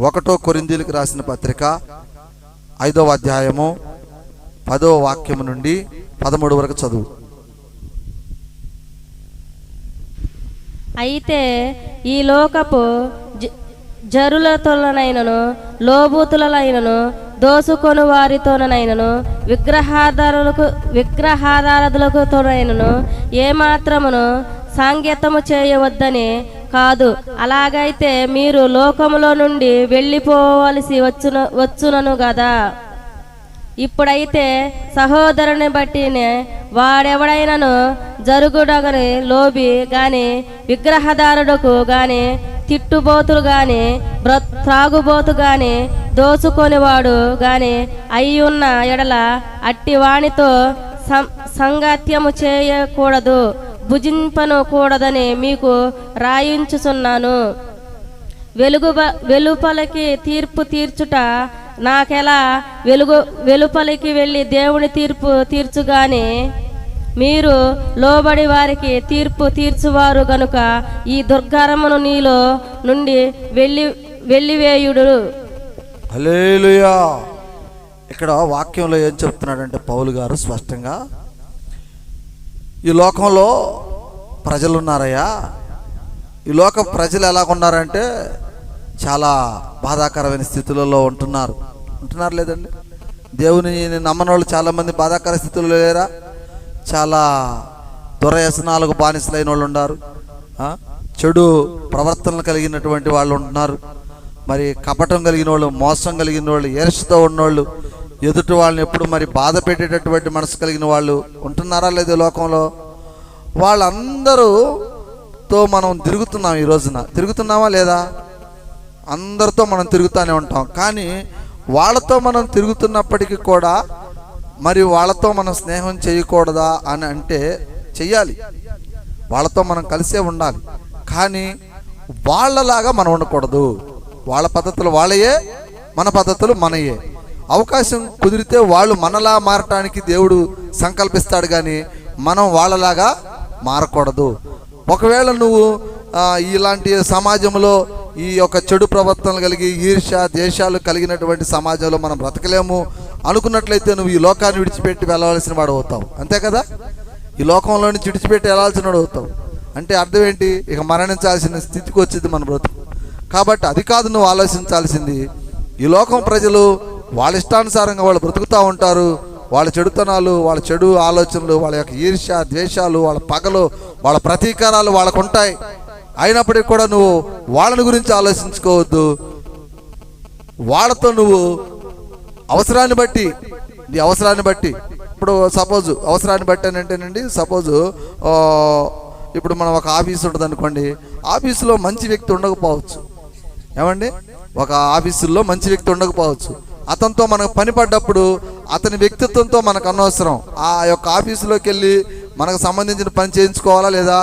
1 కొరింథీయులకు రాసిన పత్రిక 5వ అధ్యాయము 10వ వాక్యం నుండి 13 వరకు చదువు. అయితే ఈ లోకపు జరులతోనైనను, లోబూతులైనను, దోసుకొని వారితోనైనను, విగ్రహారాధకులతోనైనను ఏమాత్రమును సాంగత్యము చేయవద్దని కాదు. అలాగైతే మీరు లోకములో నుండి వెళ్ళిపోవలసి వచ్చునను గదా. ఇప్పుడైతే సహోదరుని బట్టి వాడెవడైనను జరుగుడగని లోబి గాని, విగ్రహదారుడుకు గాని, తిట్టుబోతులు గాని, త్రాగుబోతు గాని, దోచుకొనివాడు గాని అయ్యున్న ఎడల అట్టి వానితో సంగత్యము చేయకూడదు, భుజింపను కూడదని మీకు రాయించుచున్నాను. వెలుపలికి తీర్పు తీర్చుట నాకెలా? వెలుపలికి వెళ్ళి దేవుని తీర్పు తీర్చుగాని మీరు లోబడి వారికి తీర్పు తీర్చువారు గనుక ఈ దుర్గారమును నీలో నుండి వెళ్ళివేయుడు. హల్లెలూయా. ఇక్కడ వాక్యంలో ఏం చెప్తున్నాడంటే పౌలు గారు స్పష్టంగా, ఈ లోకంలో ప్రజలు ఉన్నారయ్యా. ఈ లోక ప్రజలు ఎలాగున్నారంటే చాలా బాధాకరమైన స్థితులలో ఉంటున్నారు లేదండి? దేవుని నమ్మని వాళ్ళు చాలామంది బాధాకర స్థితుల్లో లేరా? చాలా దురవ్యసనాలకు బానిసలైన వాళ్ళు ఉన్నారు. చెడు ప్రవర్తనలు కలిగినటువంటి వాళ్ళు ఉంటున్నారు. మరి కపటం కలిగిన వాళ్ళు, మోసం కలిగిన వాళ్ళు, ఈర్ష్యతో ఉన్నోళ్ళు, ఎదుటి వాళ్ళని ఎప్పుడు మరి బాధ పెట్టేటటువంటి మనసు కలిగిన వాళ్ళు ఉంటున్నారా లేదా లోకంలో? వాళ్ళందరూతో మనం తిరుగుతున్నాం. ఈ రోజున తిరుగుతున్నామా లేదా? అందరితో మనం తిరుగుతూనే ఉంటాం. కానీ వాళ్ళతో మనం తిరుగుతున్నప్పటికీ కూడా మరి వాళ్ళతో మనం స్నేహం చేయకూడదా అని అంటే చెయ్యాలి. వాళ్ళతో మనం కలిసే ఉండాలి. కానీ వాళ్ళలాగా మనం ఉండకూడదు. వాళ్ళ పద్ధతులు వాళ్ళయే, మన పద్ధతులు మనయే. అవకాశం కుదిరితే వాళ్ళు మనలా మారటానికి దేవుడు సంకల్పిస్తాడు, కానీ మనం వాళ్ళలాగా మారకూడదు. ఒకవేళ నువ్వు ఇలాంటి సమాజంలో ఈ యొక్క చెడు ప్రవర్తనలు కలిగి ఈర్ష్య ద్వేషాలు కలిగినటువంటి సమాజంలో మనం బ్రతకలేము అనుకున్నట్లయితే నువ్వు ఈ లోకాన్ని విడిచిపెట్టి వెళ్ళవలసిన వాడు అవుతావు. అంతే కదా? ఈ లోకంలో నుంచి విడిచిపెట్టి వెళ్ళాల్సిన వాడు అవుతావు. అంటే అర్థం ఏంటి? ఇక మరణించాల్సిన స్థితికి వచ్చింది మన బ్రతుకు. కాబట్టి అది కాదు నువ్వు ఆలోచించాల్సింది. ఈ లోకం ప్రజలు వాళ్ళ ఇష్టానుసారంగా వాళ్ళు బ్రతుకుతూ ఉంటారు. వాళ్ళ చెడుతనాలు, వాళ్ళ చెడు ఆలోచనలు, వాళ్ళ యొక్క ఈర్ష్య ద్వేషాలు, వాళ్ళ పగలు, వాళ్ళ ప్రతీకారాలు వాళ్ళకు ఉంటాయి. అయినప్పటికీ కూడా నువ్వు వాళ్ళని గురించి ఆలోచించుకోవద్దు. వాళ్ళతో నువ్వు అవసరాన్ని బట్టి, నీ అవసరాన్ని బట్టి, ఇప్పుడు సపోజ్ అవసరాన్ని బట్టి అని అంటేనండి, సపోజు ఇప్పుడు మనం ఒక ఆఫీస్ ఉంటుంది అనుకోండి. ఆఫీసులో మంచి వ్యక్తి ఉండకపోవచ్చు. ఏమండి? ఒక ఆఫీసుల్లో మంచి వ్యక్తి ఉండకపోవచ్చు. అతనితో మనకు పని పడ్డప్పుడు అతని వ్యక్తిత్వంతో మనకు అనవసరం. ఆ యొక్క ఆఫీసులోకి వెళ్ళి మనకు సంబంధించిన పని చేయించుకోవాలా లేదా?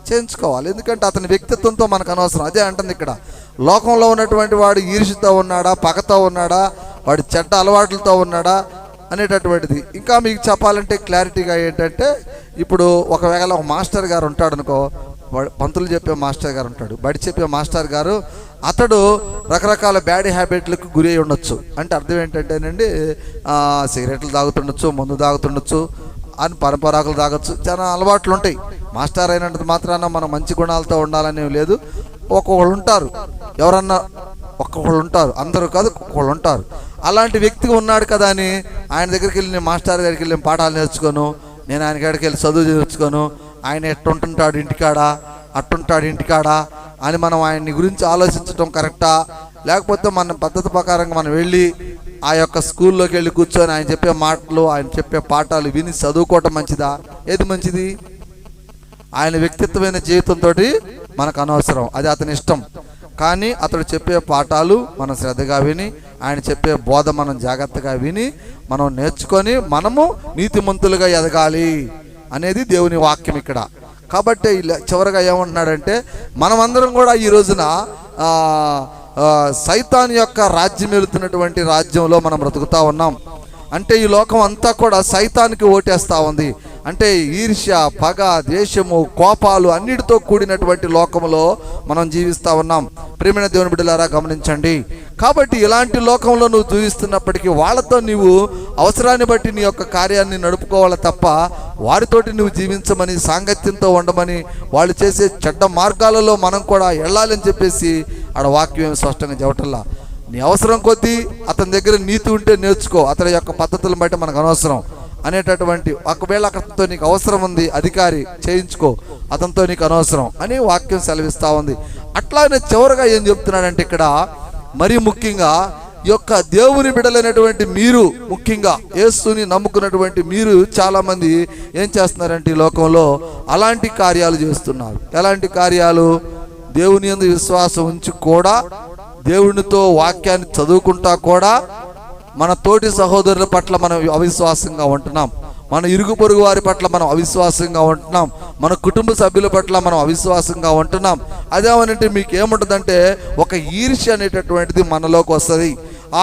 చేయించుకోవాలి. ఎందుకంటే అతని వ్యక్తిత్వంతో మనకు అనవసరం. అదే అంటుంది ఇక్కడ. లోకంలో ఉన్నటువంటి వాడు ఈర్ష్యతో ఉన్నాడా, పగతో ఉన్నాడా, వాడి చెడ్డ అలవాట్లతో ఉన్నాడా అనేటటువంటిది. ఇంకా మీకు చెప్పాలంటే క్లారిటీగా ఏంటంటే, ఇప్పుడు ఒకవేళ ఒక మాస్టర్ గారు ఉంటాడు అనుకో, పంతులు చెప్పే మాస్టర్ గారు ఉంటాడు, బడి చెప్పే మాస్టర్ గారు, అతడు రకరకాల బ్యాడ్ హ్యాబిట్లకు గురి అయి ఉండొచ్చు. అంటే అర్థం ఏంటంటేనండి, సిగరెట్లు తాగుతుండొచ్చు, మందు తాగుతుండొచ్చు, అని పరంపరాకులు తాగొచ్చు, చాలా అలవాట్లు ఉంటాయి. మాస్టర్ అయినంత మాత్రాన మనం మంచి గుణాలతో ఉండాలనేవి లేదు. ఒక్కొక్కళ్ళు ఉంటారు, ఎవరన్నా ఒక్కొక్కళ్ళు ఉంటారు, అందరూ కాదు, ఒక్కొక్కళ్ళు ఉంటారు. అలాంటి వ్యక్తిగా ఉన్నాడు కదా అని ఆయన దగ్గరికి వెళ్ళి, నేను మాస్టర్ దగ్గరికి వెళ్ళి పాఠాలు నేర్చుకోను, నేను ఆయన కాడికి వెళ్ళి చదువు నేర్చుకోను, ఆయన ఎట్టుంటుంటాడు ఇంటికాడా, అట్టుంటాడు ఇంటికాడా అని మనం ఆయన్ని గురించి ఆలోచించడం కరెక్టా, లేకపోతే మన పద్ధతి ప్రకారంగా మనం వెళ్ళి ఆ యొక్క స్కూల్లోకి వెళ్ళి కూర్చొని ఆయన చెప్పే మాటలు, ఆయన చెప్పే పాఠాలు విని చదువుకోవటం మంచిదా? ఏది మంచిది? ఆయన వ్యక్తిత్వమైన జీవితంతో మనకు అనవసరం, అది అతని ఇష్టం. కానీ అతడు చెప్పే పాఠాలు మనం శ్రద్ధగా విని, ఆయన చెప్పే బోధ మనం జాగ్రత్తగా విని మనం నేర్చుకొని మనము నీతిమంతులుగా ఎదగాలి అనేది దేవుని వాక్యం ఇక్కడ. కాబట్టి చివరిగా ఏమంటున్నాడంటే, మనమందరం కూడా ఈ రోజున సైతాన్ యొక్క రాజ్యం వెళుతున్నటువంటి రాజ్యంలో మనం బ్రతుకుతా ఉన్నాం. అంటే ఈ లోకం అంతా కూడా సైతానికి ఓటేస్తూ ఉంది. అంటే ఈర్ష్య, పగ, ద్వేషము, కోపాలు అన్నిటితో కూడినటువంటి లోకంలో మనం జీవిస్తూ ఉన్నాం. ప్రియమైన దేవుని బిడ్డలారా గమనించండి. కాబట్టి ఇలాంటి లోకంలో నువ్వు జీవిస్తున్నప్పటికీ వాళ్ళతో నీవు అవసరాన్ని బట్టి నీ యొక్క కార్యాన్ని నడుపుకోవాలి తప్ప వారితోటి నువ్వు జీవించమని, సాంగత్యంతో ఉండమని, వాళ్ళు చేసే చెడ్డ మార్గాలలో మనం కూడా వెళ్ళాలని చెప్పేసి ఆడ వాక్యం స్పష్టంగా చెప్పటల్లా. నీ అవసరం కొద్దీ అతని దగ్గర నీతి ఉంటే నేర్చుకో, అతని యొక్క పద్ధతులను బట్టి మనకు అనవసరం అనేటటువంటి, ఒకవేళ అతనితో నీకు అవసరం ఉంది అధికారి చేయించుకో, అతనితో నీకు అనవసరం అని వాక్యం సెలవిస్తూ ఉంది. అట్లానే చివరిగా ఏం చెప్తున్నాడంటే ఇక్కడ మరీ ముఖ్యంగా ఈ యొక్క దేవుని బిడ్డలైనటువంటి మీరు, ముఖ్యంగా యేసుని నమ్ముకున్నటువంటి మీరు చాలామంది ఏం చేస్తున్నారంటే ఈ లోకంలో అలాంటి కార్యాలు చేస్తున్నారు. ఎలాంటి కార్యాలు? దేవుని యందు విశ్వాసం ఉంచి కూడా, దేవునితో వాక్యాన్ని చదువుకుంటా కూడా మన తోటి సహోదరుల పట్ల మనం అవిశ్వాసంగా ఉంటున్నాం, మన ఇరుగు పొరుగు వారి పట్ల మనం అవిశ్వాసంగా ఉంటున్నాం, మన కుటుంబ సభ్యుల పట్ల మనం అవిశ్వాసంగా ఉంటున్నాం. అదేమనంటే మీకు ఏముంటుందంటే ఒక ఈర్ష్య అనేటటువంటిది మనలోకి వస్తుంది.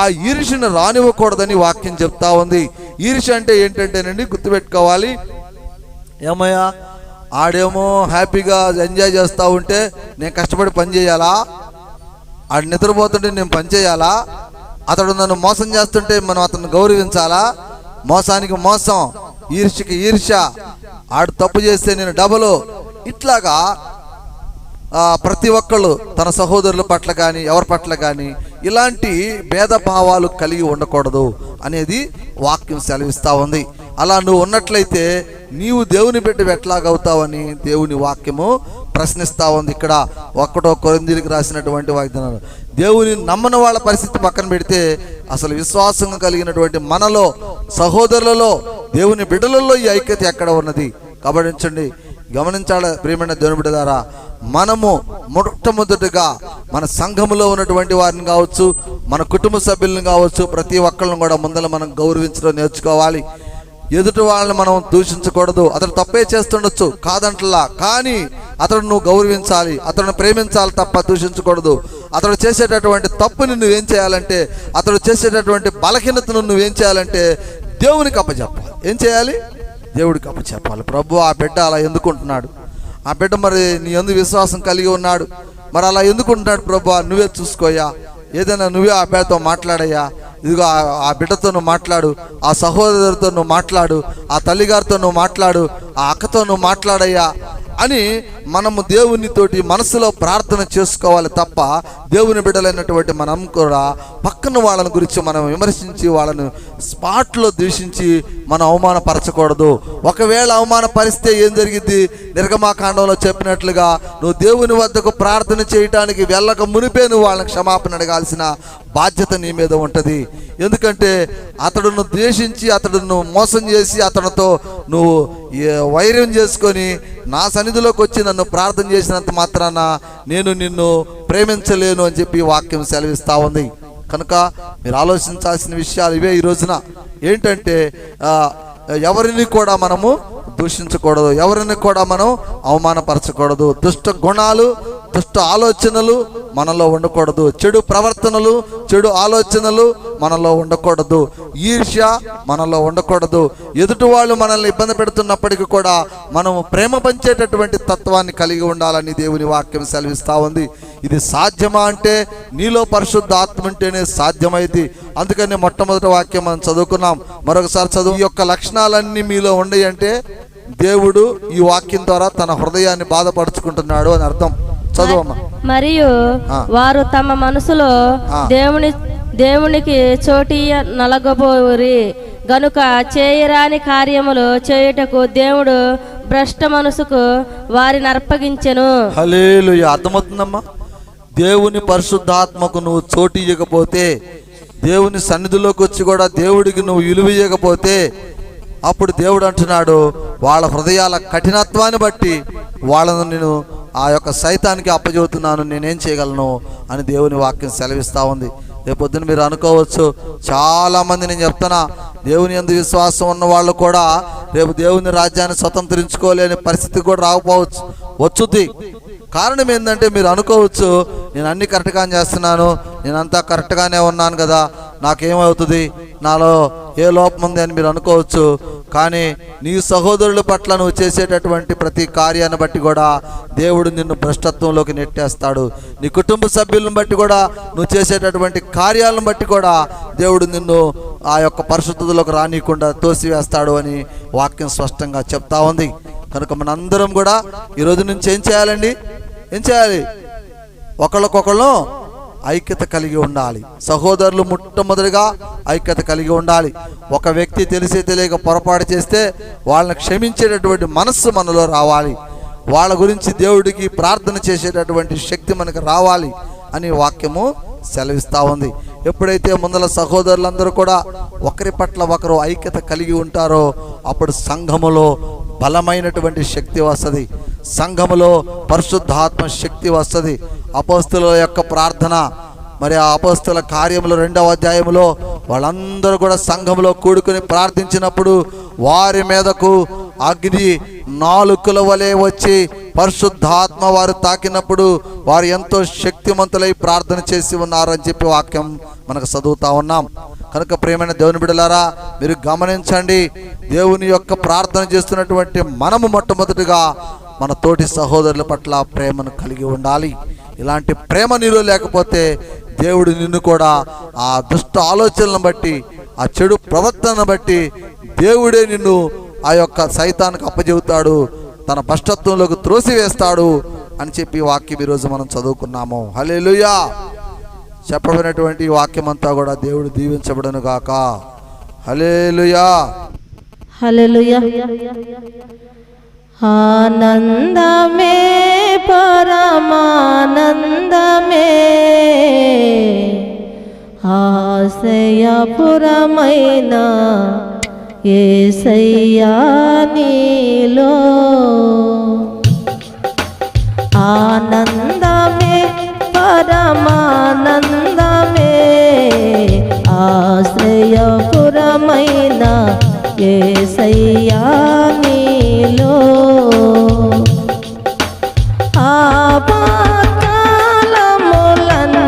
ఆ ఈర్ష్యను రానివ్వకూడదని వాక్యం చెప్తా ఉంది. ఈర్ష్య అంటే ఏంటంటేనండి, గుర్తుపెట్టుకోవాలి. ఏమయ్యా ఆడేమో హ్యాపీగా ఎంజాయ్ చేస్తూ ఉంటే నేను కష్టపడి పని చేయాలా? ఆడు నిద్రపోతుంటే నేను పని చేయాలా? అతడు నన్ను మోసం చేస్తుంటే మనం అతను గౌరవించాలా? మోసానికి మోసం, ఈర్ష్యకి ఈర్ష్య, ఆడు తప్పు చేస్తే నేను డబలు. ఇట్లాగా ప్రతి ఒక్కళ్ళు తన సహోదరుల పట్ల కానీ ఎవరి పట్ల కానీ ఇలాంటి భేదభావాలు కలిగి ఉండకూడదు అనేది వాక్యం సెలవిస్తూ ఉంది. అలా నువ్వు ఉన్నట్లయితే నీవు దేవుని బిడ్డ ఎట్లాగవుతావని దేవుని వాక్యము ప్రశ్నిస్తూ ఉంది. ఇక్కడ 1 కొరింథీయులకు రాసినటువంటి వాగ్దానాలు, దేవుని నమ్మని వాళ్ళ పరిస్థితి పక్కన పెడితే అసలు విశ్వాసం కలిగినటువంటి మనలో, సహోదరులలో, దేవుని బిడ్డలలో ఈ ఐక్యత ఎక్కడ ఉన్నది? గమనించాలి ప్రియమైన దేవుని బిడ్డ ద్వారా. మనము మొట్టమొదటిగా మన సంఘములో ఉన్నటువంటి వారిని కావచ్చు, మన కుటుంబ సభ్యులను కావచ్చు, ప్రతి ఒక్కళ్ళని కూడా ముందర మనం గౌరవించడం నేర్చుకోవాలి. ఎదుటి వాళ్ళని మనం దూషించకూడదు. అతడు తప్పే చేస్తుండొచ్చు కాదంటలా, కానీ అతడు నువ్వు గౌరవించాలి, అతను ప్రేమించాలి తప్ప దూషించకూడదు. అతడు చేసేటటువంటి తప్పుని నువ్వేం చేయాలంటే, అతడు చేసేటటువంటి బలహీనతను నువ్వేం చేయాలంటే దేవునికి అప్పచెప్పాలి. ఏం చేయాలి? దేవుడికి అప్పచెప్పాలి. ప్రభు ఆ బిడ్డ అలా ఎందుకుంటున్నాడు, ఆ బిడ్డ మరి నీ యందు విశ్వాసం కలిగి ఉన్నాడు, మరి అలా ఎందుకుంటున్నాడు ప్రభు, నువ్వే చూసుకోయా, ఏదైనా నువ్వే ఆ బిడ్డతో మాట్లాడయ్యా, ఇదిగో ఆ బిడ్డతో నువ్వు మాట్లాడు, ఆ సహోదరుతో నువ్వు మాట్లాడు, ఆ తల్లిగారితో నువ్వు మాట్లాడు, ఆ అక్కతో నువ్వు మాట్లాడయ్యా అని మనము దేవునితోటి మనసులో ప్రార్థన చేసుకోవాలి తప్ప దేవుని బిడ్డలైనటువంటి మనం కూడా పక్కన వాళ్ళని గురించి మనం విమర్శించి వాళ్ళని స్పాట్లో దూషించి మనం అవమానపరచకూడదు. ఒకవేళ అవమానపరిస్తే ఏం జరిగింది? నిర్గమాకాండంలో చెప్పినట్లుగా నువ్వు దేవుని వద్దకు ప్రార్థన చేయటానికి వెళ్ళక మునిపే నువ్వు వాళ్ళని క్షమాపణ అడగాల్సిన బాధ్యత నీ మీద ఉంటుంది. ఎందుకంటే అతడును ద్వేషించి, అతడును మోసం చేసి, అతనితో నువ్వు వైర్యం చేసుకొని నా సన్నిధిలోకి వచ్చి నన్ను ప్రార్థన చేసినంత మాత్రాన నేను నిన్ను ప్రేమించలేను అని చెప్పి వాక్యం సెలవిస్తూ ఉంది. కనుక మీరు ఆలోచించాల్సిన విషయాలు ఇవే ఈ రోజున. ఏంటంటే ఎవరిని కూడా మనము దూషించకూడదు, ఎవరిని కూడా మనం అవమానపరచకూడదు. దుష్ట గుణాలు, దుష్ట ఆలోచనలు మనలో ఉండకూడదు. చెడు ప్రవర్తనలు, చెడు ఆలోచనలు మనలో ఉండకూడదు. ఈర్ష్య మనలో ఉండకూడదు. ఎదుటి వాళ్ళు మనల్ని ఇబ్బంది పెడుతున్నప్పటికీ కూడా మనము ప్రేమ పంచేటటువంటి తత్వాన్ని కలిగి ఉండాలని దేవుని వాక్యం సెలవిస్తూ ఉంది. ఇది సాధ్యమా అంటే నీలో పరిశుద్ధ ఆత్మ ఉంటేనే సాధ్యమైంది. అందుకని మొట్టమొదటి వాక్యం మనం చదువుకున్నాం, మరొకసారి చదువు. ఈ యొక్క లక్షణాలన్నీ మీలో ఉండయి అంటే దేవుడు ఈ వాక్యం ద్వారా తన హృదయాన్ని బాధపరుచుకుంటున్నాడు అని అర్థం. చదువమ్మా. మరియు వారు తమ మనసులో దేవునికి చోటీయ నలగబోరి గనుక చేయరాని కార్యములు చేయుటకు దేవుడు భ్రష్ట మనసుకు వారిని అర్పగించెను. హల్లెలూయా. అర్థమవుతుందమ్మా? దేవుని పరిశుద్ధాత్మకు నువ్వు చోటు ఇవ్వకపోతే, దేవుని సన్నిధిలోకి వచ్చి కూడా దేవుడికి నువ్వు విలువ ఇవ్వకపోతే, అప్పుడు దేవుడు అంటున్నాడు, వాళ్ళ హృదయాల కఠినత్వాన్ని బట్టి వాళ్ళను నేను ఆ యొక్క సైతానికి అప్పచెబుతున్నాను, నేనేం చేయగలను అని దేవుని వాక్యం సెలవిస్తూ ఉంది. రేపొద్దున మీరు అనుకోవచ్చు, చాలామంది నేను చెప్తున్నా, దేవుని యందు విశ్వాసం ఉన్న వాళ్ళు కూడా రేపు దేవుని రాజ్యాన్ని స్వతంత్రించుకోలేని పరిస్థితి కూడా రాకపోవచ్చు, వచ్చుద్ది. కారణం ఏంటంటే మీరు అనుకోవచ్చు, నేను అన్ని కరెక్ట్గానే చేస్తున్నాను, నేనంతా కరెక్ట్గానే ఉన్నాను కదా, నాకేమవుతుంది, నాలో ఏ లోపం ఉంది అని మీరు అనుకోవచ్చు. కానీ నీ సహోదరుల పట్ల నువ్వు చేసేటటువంటి ప్రతి కార్యాన్ని బట్టి కూడా దేవుడు నిన్ను భ్రష్టత్వంలోకి నెట్టేస్తాడు. నీ కుటుంబ సభ్యులను బట్టి కూడా నువ్వు చేసేటటువంటి కార్యాలను బట్టి కూడా దేవుడు నిన్ను ఆ యొక్క పరిశుద్ధతలోకి రానియకుండా తోసివేస్తాడు అని వాక్యం స్పష్టంగా చెప్తా ఉంది. కనుక మనందరం కూడా ఈరోజు నుంచి ఏం చేయాలండి? ఏం చేయాలి? ఒకళ్ళకొకళ్ళు ఐక్యత కలిగి ఉండాలి. సహోదరులు మొట్టమొదటిగా ఐక్యత కలిగి ఉండాలి. ఒక వ్యక్తి తెలిసి తెలియక పొరపాటు చేస్తే వాళ్ళని క్షమించేటటువంటి మనస్సు మనలో రావాలి. వాళ్ళ గురించి దేవుడికి ప్రార్థన చేసేటటువంటి శక్తి మనకు రావాలి అని వాక్యము సెలవిస్తూ ఉంది. ఎప్పుడైతే ముందల సహోదరులందరూ కూడా ఒకరి పట్ల ఒకరు ఐక్యత కలిగి ఉంటారో అప్పుడు సంఘములో బలమైనటువంటి శక్తి వస్తుంది, సంఘములో పరిశుద్ధాత్మ శక్తి వస్తుంది. అపోస్తలుల యొక్క ప్రార్థన, మరి ఆ అపోస్తల కార్యములు 2వ అధ్యాయములో వాళ్ళందరూ కూడా సంఘములో కూడుకుని ప్రార్థించినప్పుడు వారి మీదకు అగ్ని నాలుకల వలె వచ్చి పరిశుద్ధాత్మ వారు తాకినప్పుడు వారు ఎంతో శక్తిమంతులై ప్రార్థన చేసి ఉన్నారు అని చెప్పి వాక్యం మనకు చదువుతా ఉన్నాం. కనుక ప్రియమైన దేవుని బిడ్డలారా, మీరు గమనించండి, దేవుని యొక్క ప్రార్థన చేస్తున్నటువంటి మనము మొట్టమొదటిగా మన తోటి సహోదరుల పట్ల ప్రేమను కలిగి ఉండాలి. ఇలాంటి ప్రేమ నీలో లేకపోతే దేవుడు నిన్ను కూడా ఆ దుష్ట ఆలోచనలను బట్టి, ఆ చెడు ప్రవర్తనను బట్టి దేవుడే నిన్ను ఆ యొక్క సైతానికి అప్పచెబుతాడు, తన భ్రష్టత్వంలోకి త్రోసివేస్తాడు అని చెప్పి వాక్యం ఈరోజు మనం చదువుకున్నాము. హల్లెలూయా. చెప్పబడినటువంటి వాక్యం అంతా కూడా దేవుడు దీవించబడును గాక. హల్లెలూయా. హల్లెలూయా. ఆనందమే పరమానందమే, ఆశయపురమైన యేసయ్యా నీలో. ఆనందమే పరమానందమే, ఆశ్రయపురమైన యేసయ్యా నీలో.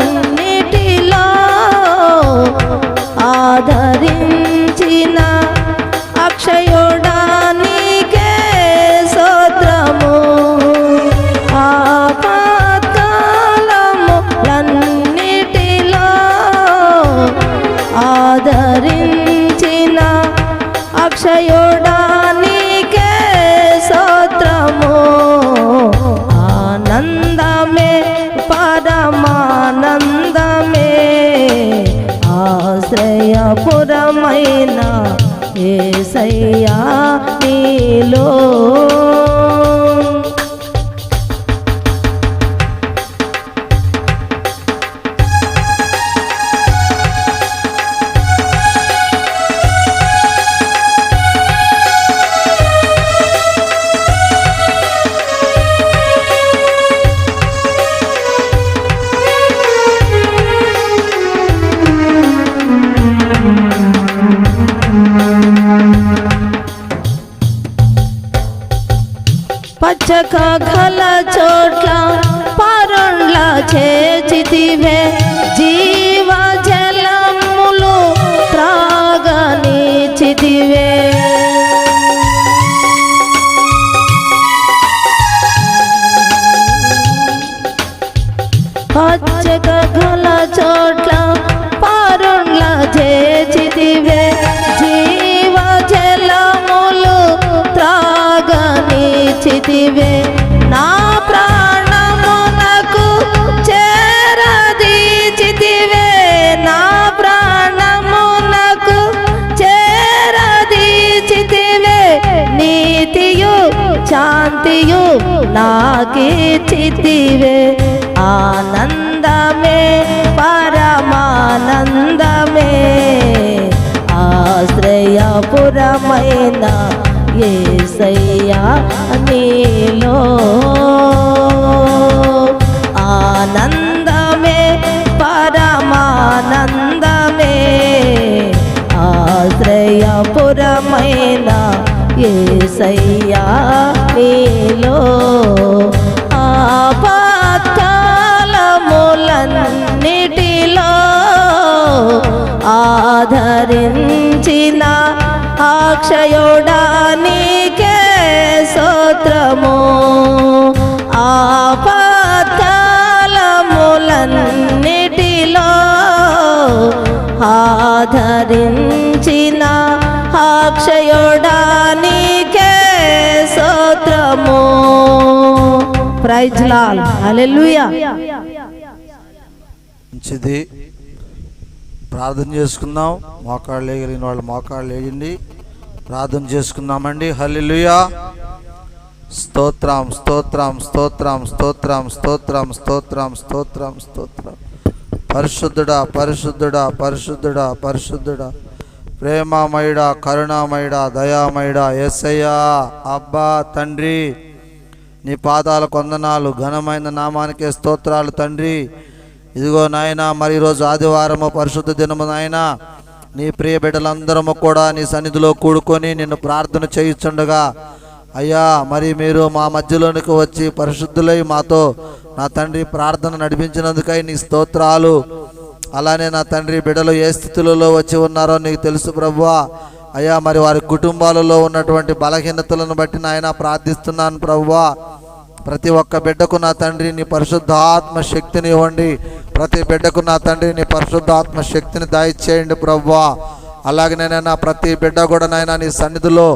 ఆపత్కాలములన్నిటిలో ఆదరించిన అక్షయుడా నీకే స్తోత్రము. ఆపత్కాలములన్నిటిలో ఆదరించిన అక్షయుడా నీకే స్తోత్రము. ఆనందమే పరమానందమే, ఆశ్రయపురమైన యేసయ్యా నీలో. పచ్చక గల చోట్ల పరుండ్ల చేచితివే, జీవ జలములు త్రాగనిచితివే. పచ్చక గల చోట్ల పరుండ్ల చేచితివే, జీవ జలములు త్రాగనిచితివే. నా ప్రాణమునకు చేరదీచితివే, నా ప్రాణమునకు చేరదీచితివే. నీతియు నాకిచ్చితివే ఆనందమే పరమానందమే ఆశ్రయపురమైన యేసయ్యా నీలో ఆనందమే పరమానందమే ఆశ్రయపురమైన యేసయ్యా నీలో ఆపత్కాలములన్నిటిలో ఆదరించిన అక్షయుడా నీకే స్తోత్రము ఆపత్కాలములన్నిటిలో ఆదరించిన అక్షయుడా నీకే స్తోత్రము. Praise lord. హల్లెలూయా. మంచిది. ప్రార్థన చేసుకుందాం. మోకాళ్ళు వేయగలిగిన వాళ్ళు మోకాళ్ళు వేయండి. ప్రార్థన చేసుకుందామండి. హల్లెలూయా. స్తోత్రం స్తోత్రం స్తోత్రం స్తోత్రం స్తోత్రం స్తోత్రం స్తోత్రం స్తోత్రం. పరిశుద్ధుడా పరిశుద్ధుడా పరిశుద్ధుడా పరిశుద్ధుడా ప్రేమమయుడా కరుణామయుడా దయామయుడా యేసయ్యా అబ్బా తండ్రి, నీ పాదాలకు వందనాలు. ఘనమైన నామానికే స్తోత్రాలు తండ్రి. ఇదిగో నాయన, మరి ఈరోజు ఆదివారము పరిశుద్ధ దినము నాయన, నీ ప్రియ బిడ్డలందరము కూడా నీ సన్నిధిలో కూడుకొని నిన్ను ప్రార్థన చేయుచుండగా అయ్యా, మరి మీరు మా మధ్యలోనికి వచ్చి పరిశుద్ధులై మాతో నా తండ్రి ప్రార్థన నడిపించినందుకై నీ స్తోత్రాలు. అలానే నా తండ్రి, బిడ్డలు ఏ స్థితిలో వచ్చి ఉన్నారో నీకు తెలుసు ప్రభువా. అయ్యా, మరి వారి కుటుంబాలలో ఉన్నటువంటి బలహీనతలను బట్టి నాయన ప్రార్థిస్తున్నాను ప్రభువా. ప్రతి ఒక్క బిడ్డకు నా తండ్రి నీ పరిశుద్ధాత్మ శక్తిని ఇవ్వండి. ప్రతి బిడ్డకు నా తండ్రి నీ పరిశుద్ధాత్మ శక్తిని దయచేయండి ప్రభువా. అలాగనేనైనా ప్రతి బిడ్డ కూడా నాయన నీ సన్నిధిలో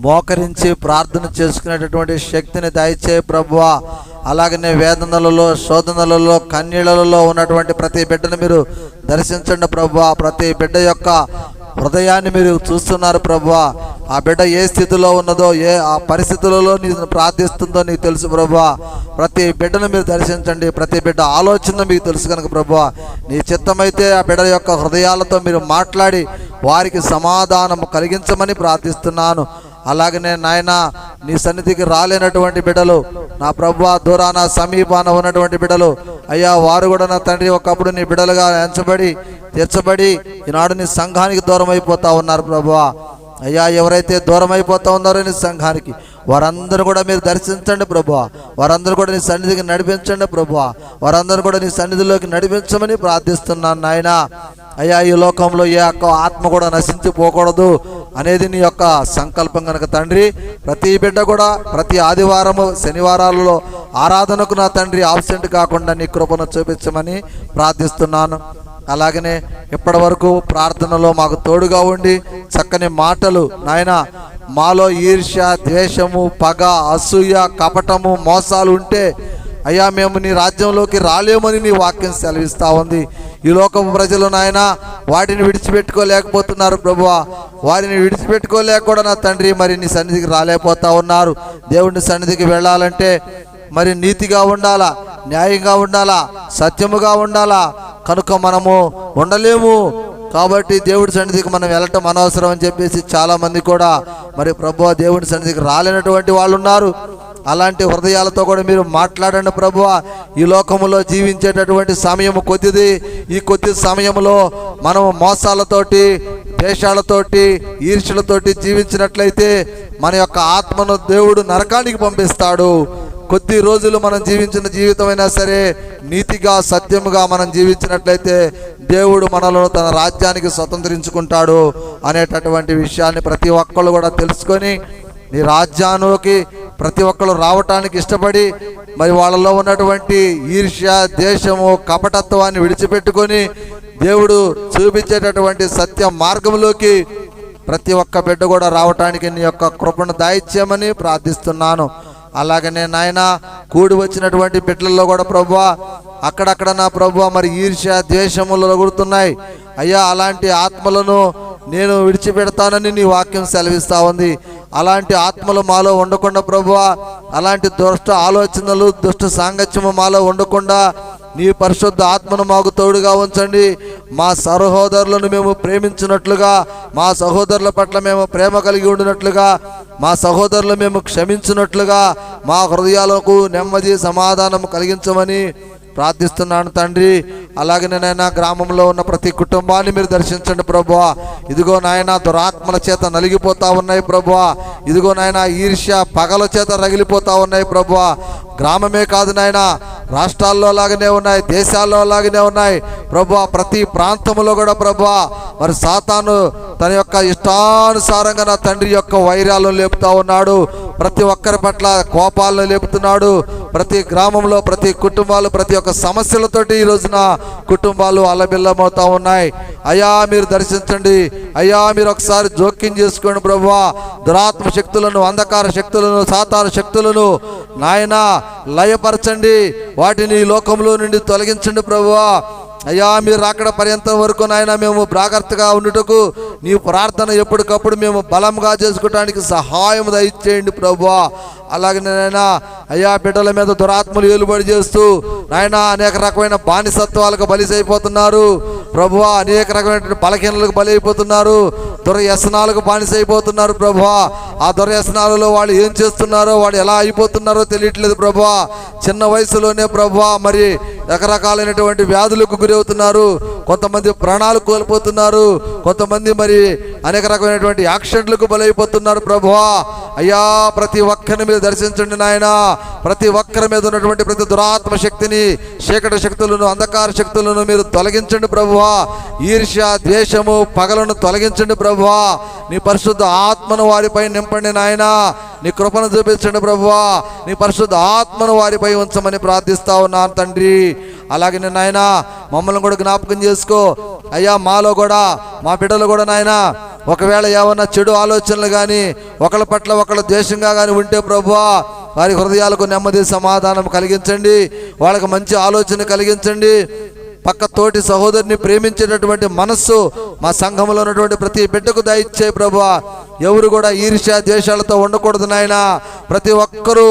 మోకరించి ప్రార్థన చేసుకునేటటువంటి శక్తిని దయచేయ ప్రభువా. అలాగనే వేదనలలో, శోధనలలో, కన్నీళ్లలో ఉన్నటువంటి ప్రతి బిడ్డను మీరు దర్శించండి ప్రభువా. ప్రతి బిడ్డ యొక్క హృదయాన్ని మీరు చూస్తున్నారు ప్రభువా. ఆ బిడ్డ ఏ స్థితిలో ఉన్నదో, ఆ పరిస్థితులలో నీకు ప్రార్థిస్తుందో నీకు తెలుసు ప్రభువా. ప్రతి బిడ్డను మీరు దర్శించండి. ప్రతి బిడ్డ ఆలోచన మీకు తెలుసు కనుక ప్రభువా, నీ చిత్తమైతే ఆ బిడ్డ యొక్క హృదయాలతో మీరు మాట్లాడి వారికి సమాధానం కలిగించమని ప్రార్థిస్తున్నాను. అలాగనే నాయన, నీ సన్నిధికి రాలేనటువంటి బిడ్డలు నా ప్రభువా, దూరాన సమీపాన ఉన్నటువంటి బిడ్డలు అయ్యా, వారు కూడా నా తండ్రి ఒకప్పుడు నీ బిడ్డలుగా ఎంచబడి తీర్చబడి ఈనాడు నీ సంఘానికి దూరం అయిపోతా ఉన్నారు ప్రభువా. అయ్యా, ఎవరైతే దూరం అయిపోతా ఉన్నారో నీ సంఘానికి, వారందరూ కూడా మీరు దర్శించండి ప్రభువా. వారందరూ కూడా నీ సన్నిధికి నడిపించండి ప్రభువా. వారందరూ కూడా నీ సన్నిధిలోకి నడిపించమని ప్రార్థిస్తున్నాను నాయన. అయ్యా, ఈ లోకంలో ఏ ఒక్క ఆత్మ కూడా నశించిపోకూడదు అనేది నీ యొక్క సంకల్పం కనుక తండ్రి, ప్రతి బిడ్డ కూడా ప్రతి ఆదివారము శనివారాలలో ఆరాధనకు నా తండ్రి ఆబ్సెంట్ కాకుండా నీ కృపను చూపించమని ప్రార్థిస్తున్నాను. అలాగనే ఇప్పటి వరకు ప్రార్థనలో మాకు తోడుగా ఉండి చక్కని మాటలు నాయన, మాలో ఈర్ష్య, ద్వేషము, పగ, అసూయ, కపటము, మోసాలు ఉంటే అయ్యా మేము నీ రాజ్యంలోకి రాలేమని నీ వాక్యం సెలవిస్తూ ఉంది. ఈ లోకపు ప్రజలు నాయన వాటిని విడిచిపెట్టుకోలేకపోతున్నారు ప్రభువా. వారిని విడిచిపెట్టుకోలేక కూడా నా తండ్రి మరి నీ సన్నిధికి రాలేకపోతా ఉన్నారు. దేవుని సన్నిధికి వెళ్ళాలంటే మరి నీతిగా ఉండాలా, న్యాయంగా ఉండాలా, సత్యముగా ఉండాలా. కనుక మనము ఉండలేము. కాబట్టి దేవుడి సన్నిధికి మనం వెళ్ళటం అనవసరం అని చెప్పేసి చాలామంది కూడా మరి ప్రభువా దేవుడి సన్నిధికి రాలేనటువంటి వాళ్ళు ఉన్నారు. అలాంటి హృదయాలతో కూడా మీరు మాట్లాడండి ప్రభువా. ఈ లోకములో జీవించేటటువంటి సమయం కొద్దిది. ఈ కొద్ది సమయంలో మనం మోసాలతోటి, ద్వేషాలతోటి, ఈర్ష్యలతోటి జీవించినట్లయితే మన యొక్క ఆత్మను దేవుడు నరకానికి పంపిస్తాడు. కొద్ది రోజులు మనం జీవించిన జీవితమైనా సరే నీతిగా, సత్యముగా మనం జీవించినట్లయితే దేవుడు మనలో తన రాజ్యానికి స్వతంత్రించుకుంటాడు అనేటటువంటి విషయాన్ని ప్రతి ఒక్కళ్ళు కూడా తెలుసుకొని నీ రాజ్యానికి ప్రతి ఒక్కరు రావటానికి ఇష్టపడి మరి వాళ్ళలో ఉన్నటువంటి ఈర్ష్య, ద్వేషము, కపటత్వాన్ని విడిచిపెట్టుకొని దేవుడు చూపించేటటువంటి సత్య మార్గంలోకి ప్రతి ఒక్క బిడ్డ కూడా రావటానికి నీ యొక్క కృపను దయచేయమని ప్రార్థిస్తున్నాను. అలాగనే నాయన, కూడి వచ్చినటువంటి బిడ్డల్లో కూడా ప్రభువా అక్కడక్కడ నా ప్రభువా మరి ఈర్ష్య, ద్వేషములు రగులుతున్నాయి అయ్యా. అలాంటి ఆత్మలను నేను విడిచిపెడతానని నీ వాక్యం సెలవిస్తా ఉంది. అలాంటి ఆత్మలు మాలో ఉండకుండా ప్రభువా, అలాంటి దుష్ట ఆలోచనలు దుష్ట సాంగత్యము మాలో ఉండకుండా నీ పరిశుద్ధ ఆత్మను మాకు తోడుగా ఉంచండి. మా సహోదరులను మేము ప్రేమించినట్లుగా, మా సహోదరుల పట్ల మేము ప్రేమ కలిగి ఉండినట్లుగా, మా సహోదరులు మేము క్షమించినట్లుగా మా హృదయాలకు నెమ్మది సమాధానం కలిగించమని ప్రార్థిస్తున్నాను తండ్రి. అలాగే నాయనా గ్రామంలో ఉన్న ప్రతి కుటుంబాన్ని మీరు దర్శించండి ప్రభువా. ఇదిగో నాయన దురాత్మల చేత నలిగిపోతా ఉన్నాయి ప్రభువా. ఇదిగో నాయన ఈర్ష్య పగల చేత రగిలిపోతా ఉన్నాయి ప్రభువా. గ్రామమే కాదు నాయన, రాష్ట్రాల్లో లాగానే ఉన్నాయి, దేశాల్లో లాగానే ఉన్నాయి ప్రభువా. ప్రతి ప్రాంతంలో కూడా ప్రభువా మరి సాతాను తన యొక్క ఇష్టానుసారంగా నా తండ్రి యొక్క వైరాలను లేపుతా ఉన్నాడు. ప్రతి ఒక్కరి పట్ల కోపాలను లేపుతున్నాడు. ప్రతి గ్రామంలో ప్రతి కుటుంబాలు ప్రతి ఒక్క సమస్యలతోటి ఈ రోజున కుటుంబాలు అల్లబిల్లమవుతా ఉన్నాయి. అయ్యా మీరు దర్శించండి. అయ్యా మీరు ఒకసారి జోక్యం చేసుకోండి ప్రభువా. దురాత్మ శక్తులను, అంధకార శక్తులను, సాతాను శక్తులను నాయన లయపరచండి. వాటిని ఈ లోకంలో నుండి తొలగించండి ప్రభువా. అయ్యా మీరు రాకడ పర్యంతం వరకు నాయన మేము జాగ్రత్తగా ఉండుటకు నీ ప్రార్థన ఎప్పటికప్పుడు మేము బలంగా చేసుకోవడానికి సహాయం దయచేయండి ప్రభువా. అలాగే నాయన అయ్యా బిడ్డల మీద దురాత్మలు ఏలుబడి చేస్తూ నాయన అనేక రకమైన బానిసత్వాలకు బలిసైపోతున్నారు ప్రభువా. అనేక రకమైన బలహీనలకు బలి అయిపోతున్నారు. దుర్వ్యసనాలకు బానిసైపోతున్నారు ప్రభువా. ఆ దుర్వ్యసనాలలో వాళ్ళు ఏం చేస్తున్నారో, వాళ్ళు ఎలా అయిపోతున్నారో తెలియట్లేదు ప్రభువా. చిన్న వయసులోనే ప్రభువా మరి రకరకాలైనటువంటి వ్యాధులకు గురవుతున్నారు. కొంతమంది ప్రాణాలు కోల్పోతున్నారు. కొంతమంది మరి అనేక రకమైనటువంటి యాక్సిడెంట్లకు బలైపోతున్నారు ప్రభువా. అయ్యా ప్రతి ఒక్కరిని మీరు దర్శించండి నాయన. ప్రతి ఒక్కరి మీద ఉన్నటువంటి ప్రతి దురాత్మ శక్తిని, చీకటి శక్తులను, అంధకార శక్తులను మీరు తొలగించండి ప్రభువా. ఈర్ష్య, ద్వేషము, పగలను తొలగించండి ప్రభువా. నీ పరిశుద్ధ ఆత్మను వారిపై నింపండి నాయన. నీ కృపను చూపించండి ప్రభువా. నీ పరిశుద్ధ ఆత్మను వారిపై ఉంచమని ప్రార్థిస్తా ఉన్నాను తండ్రి. అలాగే నేను నాయన మమ్మల్ని కూడా జ్ఞాపకం చేసుకో అయ్యా. మాలో కూడా మా బిడ్డలు కూడా నాయన ఒకవేళ ఏమన్నా చెడు ఆలోచనలు కానీ, ఒకళ్ళ పట్ల ఒకళ్ళ ద్వేషంగా కానీ ఉంటే ప్రభువా వారి హృదయాలకు నెమ్మది సమాధానం కలిగించండి. వాళ్ళకి మంచి ఆలోచన కలిగించండి. పక్క తోటి సహోదరుని ప్రేమించేటటువంటి మనస్సు మా సంఘంలో ఉన్నటువంటి ప్రతి బిడ్డకు దయచేయి ప్రభువా. ఎవరు కూడా ఈర్ష్య ద్వేషాలతో ఉండకూడదు నాయన. ప్రతి ఒక్కరూ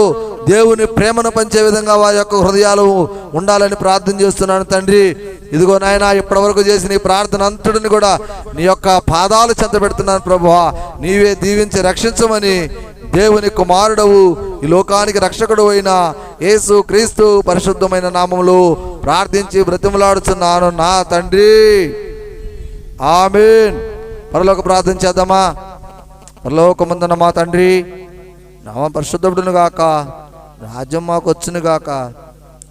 దేవుని ప్రేమను పంచే విధంగా వారి యొక్క హృదయాలు ఉండాలని ప్రార్థన చేస్తున్నాను తండ్రి. ఇదిగో నాయన ఇప్పటి వరకు చేసిన ఈ ప్రార్థన అంతటిని కూడా నీ యొక్క పాదాలు చెంత పెడుతున్నాను ప్రభువా. నీవే దీవించి రక్షించమని దేవుని కుమారుడవు, ఈ లోకానికి రక్షకుడు అయిన యేసు క్రీస్తు పరిశుద్ధమైన నామములో ప్రార్థించి బ్రతిమలాడుతున్నాను నా తండ్రి. ఆమేన్. పరలోక ప్రార్థన చేద్దామా. పరలోకమందున్న మా తండ్రి, నామం పరిశుద్ధుడును గాక, రాజ్యం మాకు వచ్చును గాక,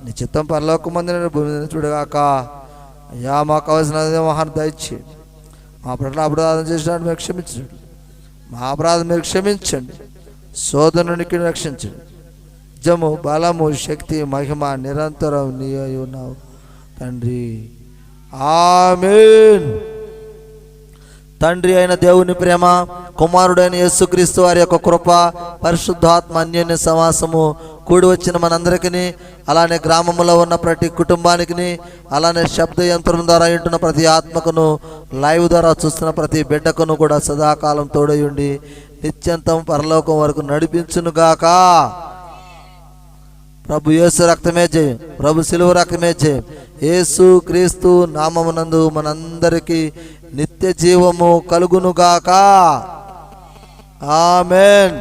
నీ చిత్తం పరలోకమందున భూమి మీద చూడగాక. అయ్యా మాకు కావాల్సిన మహాన్ దయచి మా పట్ల అపరాధం చేసినట్టు మీరు క్షమించండి. మా అపరాధం మీరు క్షమించండి. శోధనునికి రక్షించండి. జము, బలము, శక్తి, మహిమ నిరంతరం నీ అయి ఉన్నావు తండ్రి. ఆమేన్. తండ్రి అయిన దేవుని ప్రేమ, కుమారుడైన యేసుక్రీస్తు వారి యొక్క కృప, పరిశుద్ధాత్మ అన్యోన్య సమాసము కూడి వచ్చిన మనందరికీ, అలానే గ్రామంలో ఉన్న ప్రతి కుటుంబానికి, అలానే శబ్ద యంత్రం ద్వారా వింటున్న ప్రతి ఆత్మకును, లైవ్ ద్వారా చూస్తున్న ప్రతి బిడ్డకును కూడా సదాకాలం తోడయుండి నిత్యంతం పరలోకం వరకు నడిపించునుగాక. ప్రభు యేసు రక్తమే జయం, ప్రభు సిలువ రక్తమే జయం. యేసు క్రీస్తు నామమునందు మనందరికీ నిత్య జీవము కలుగునుగాక. ఆమేన్.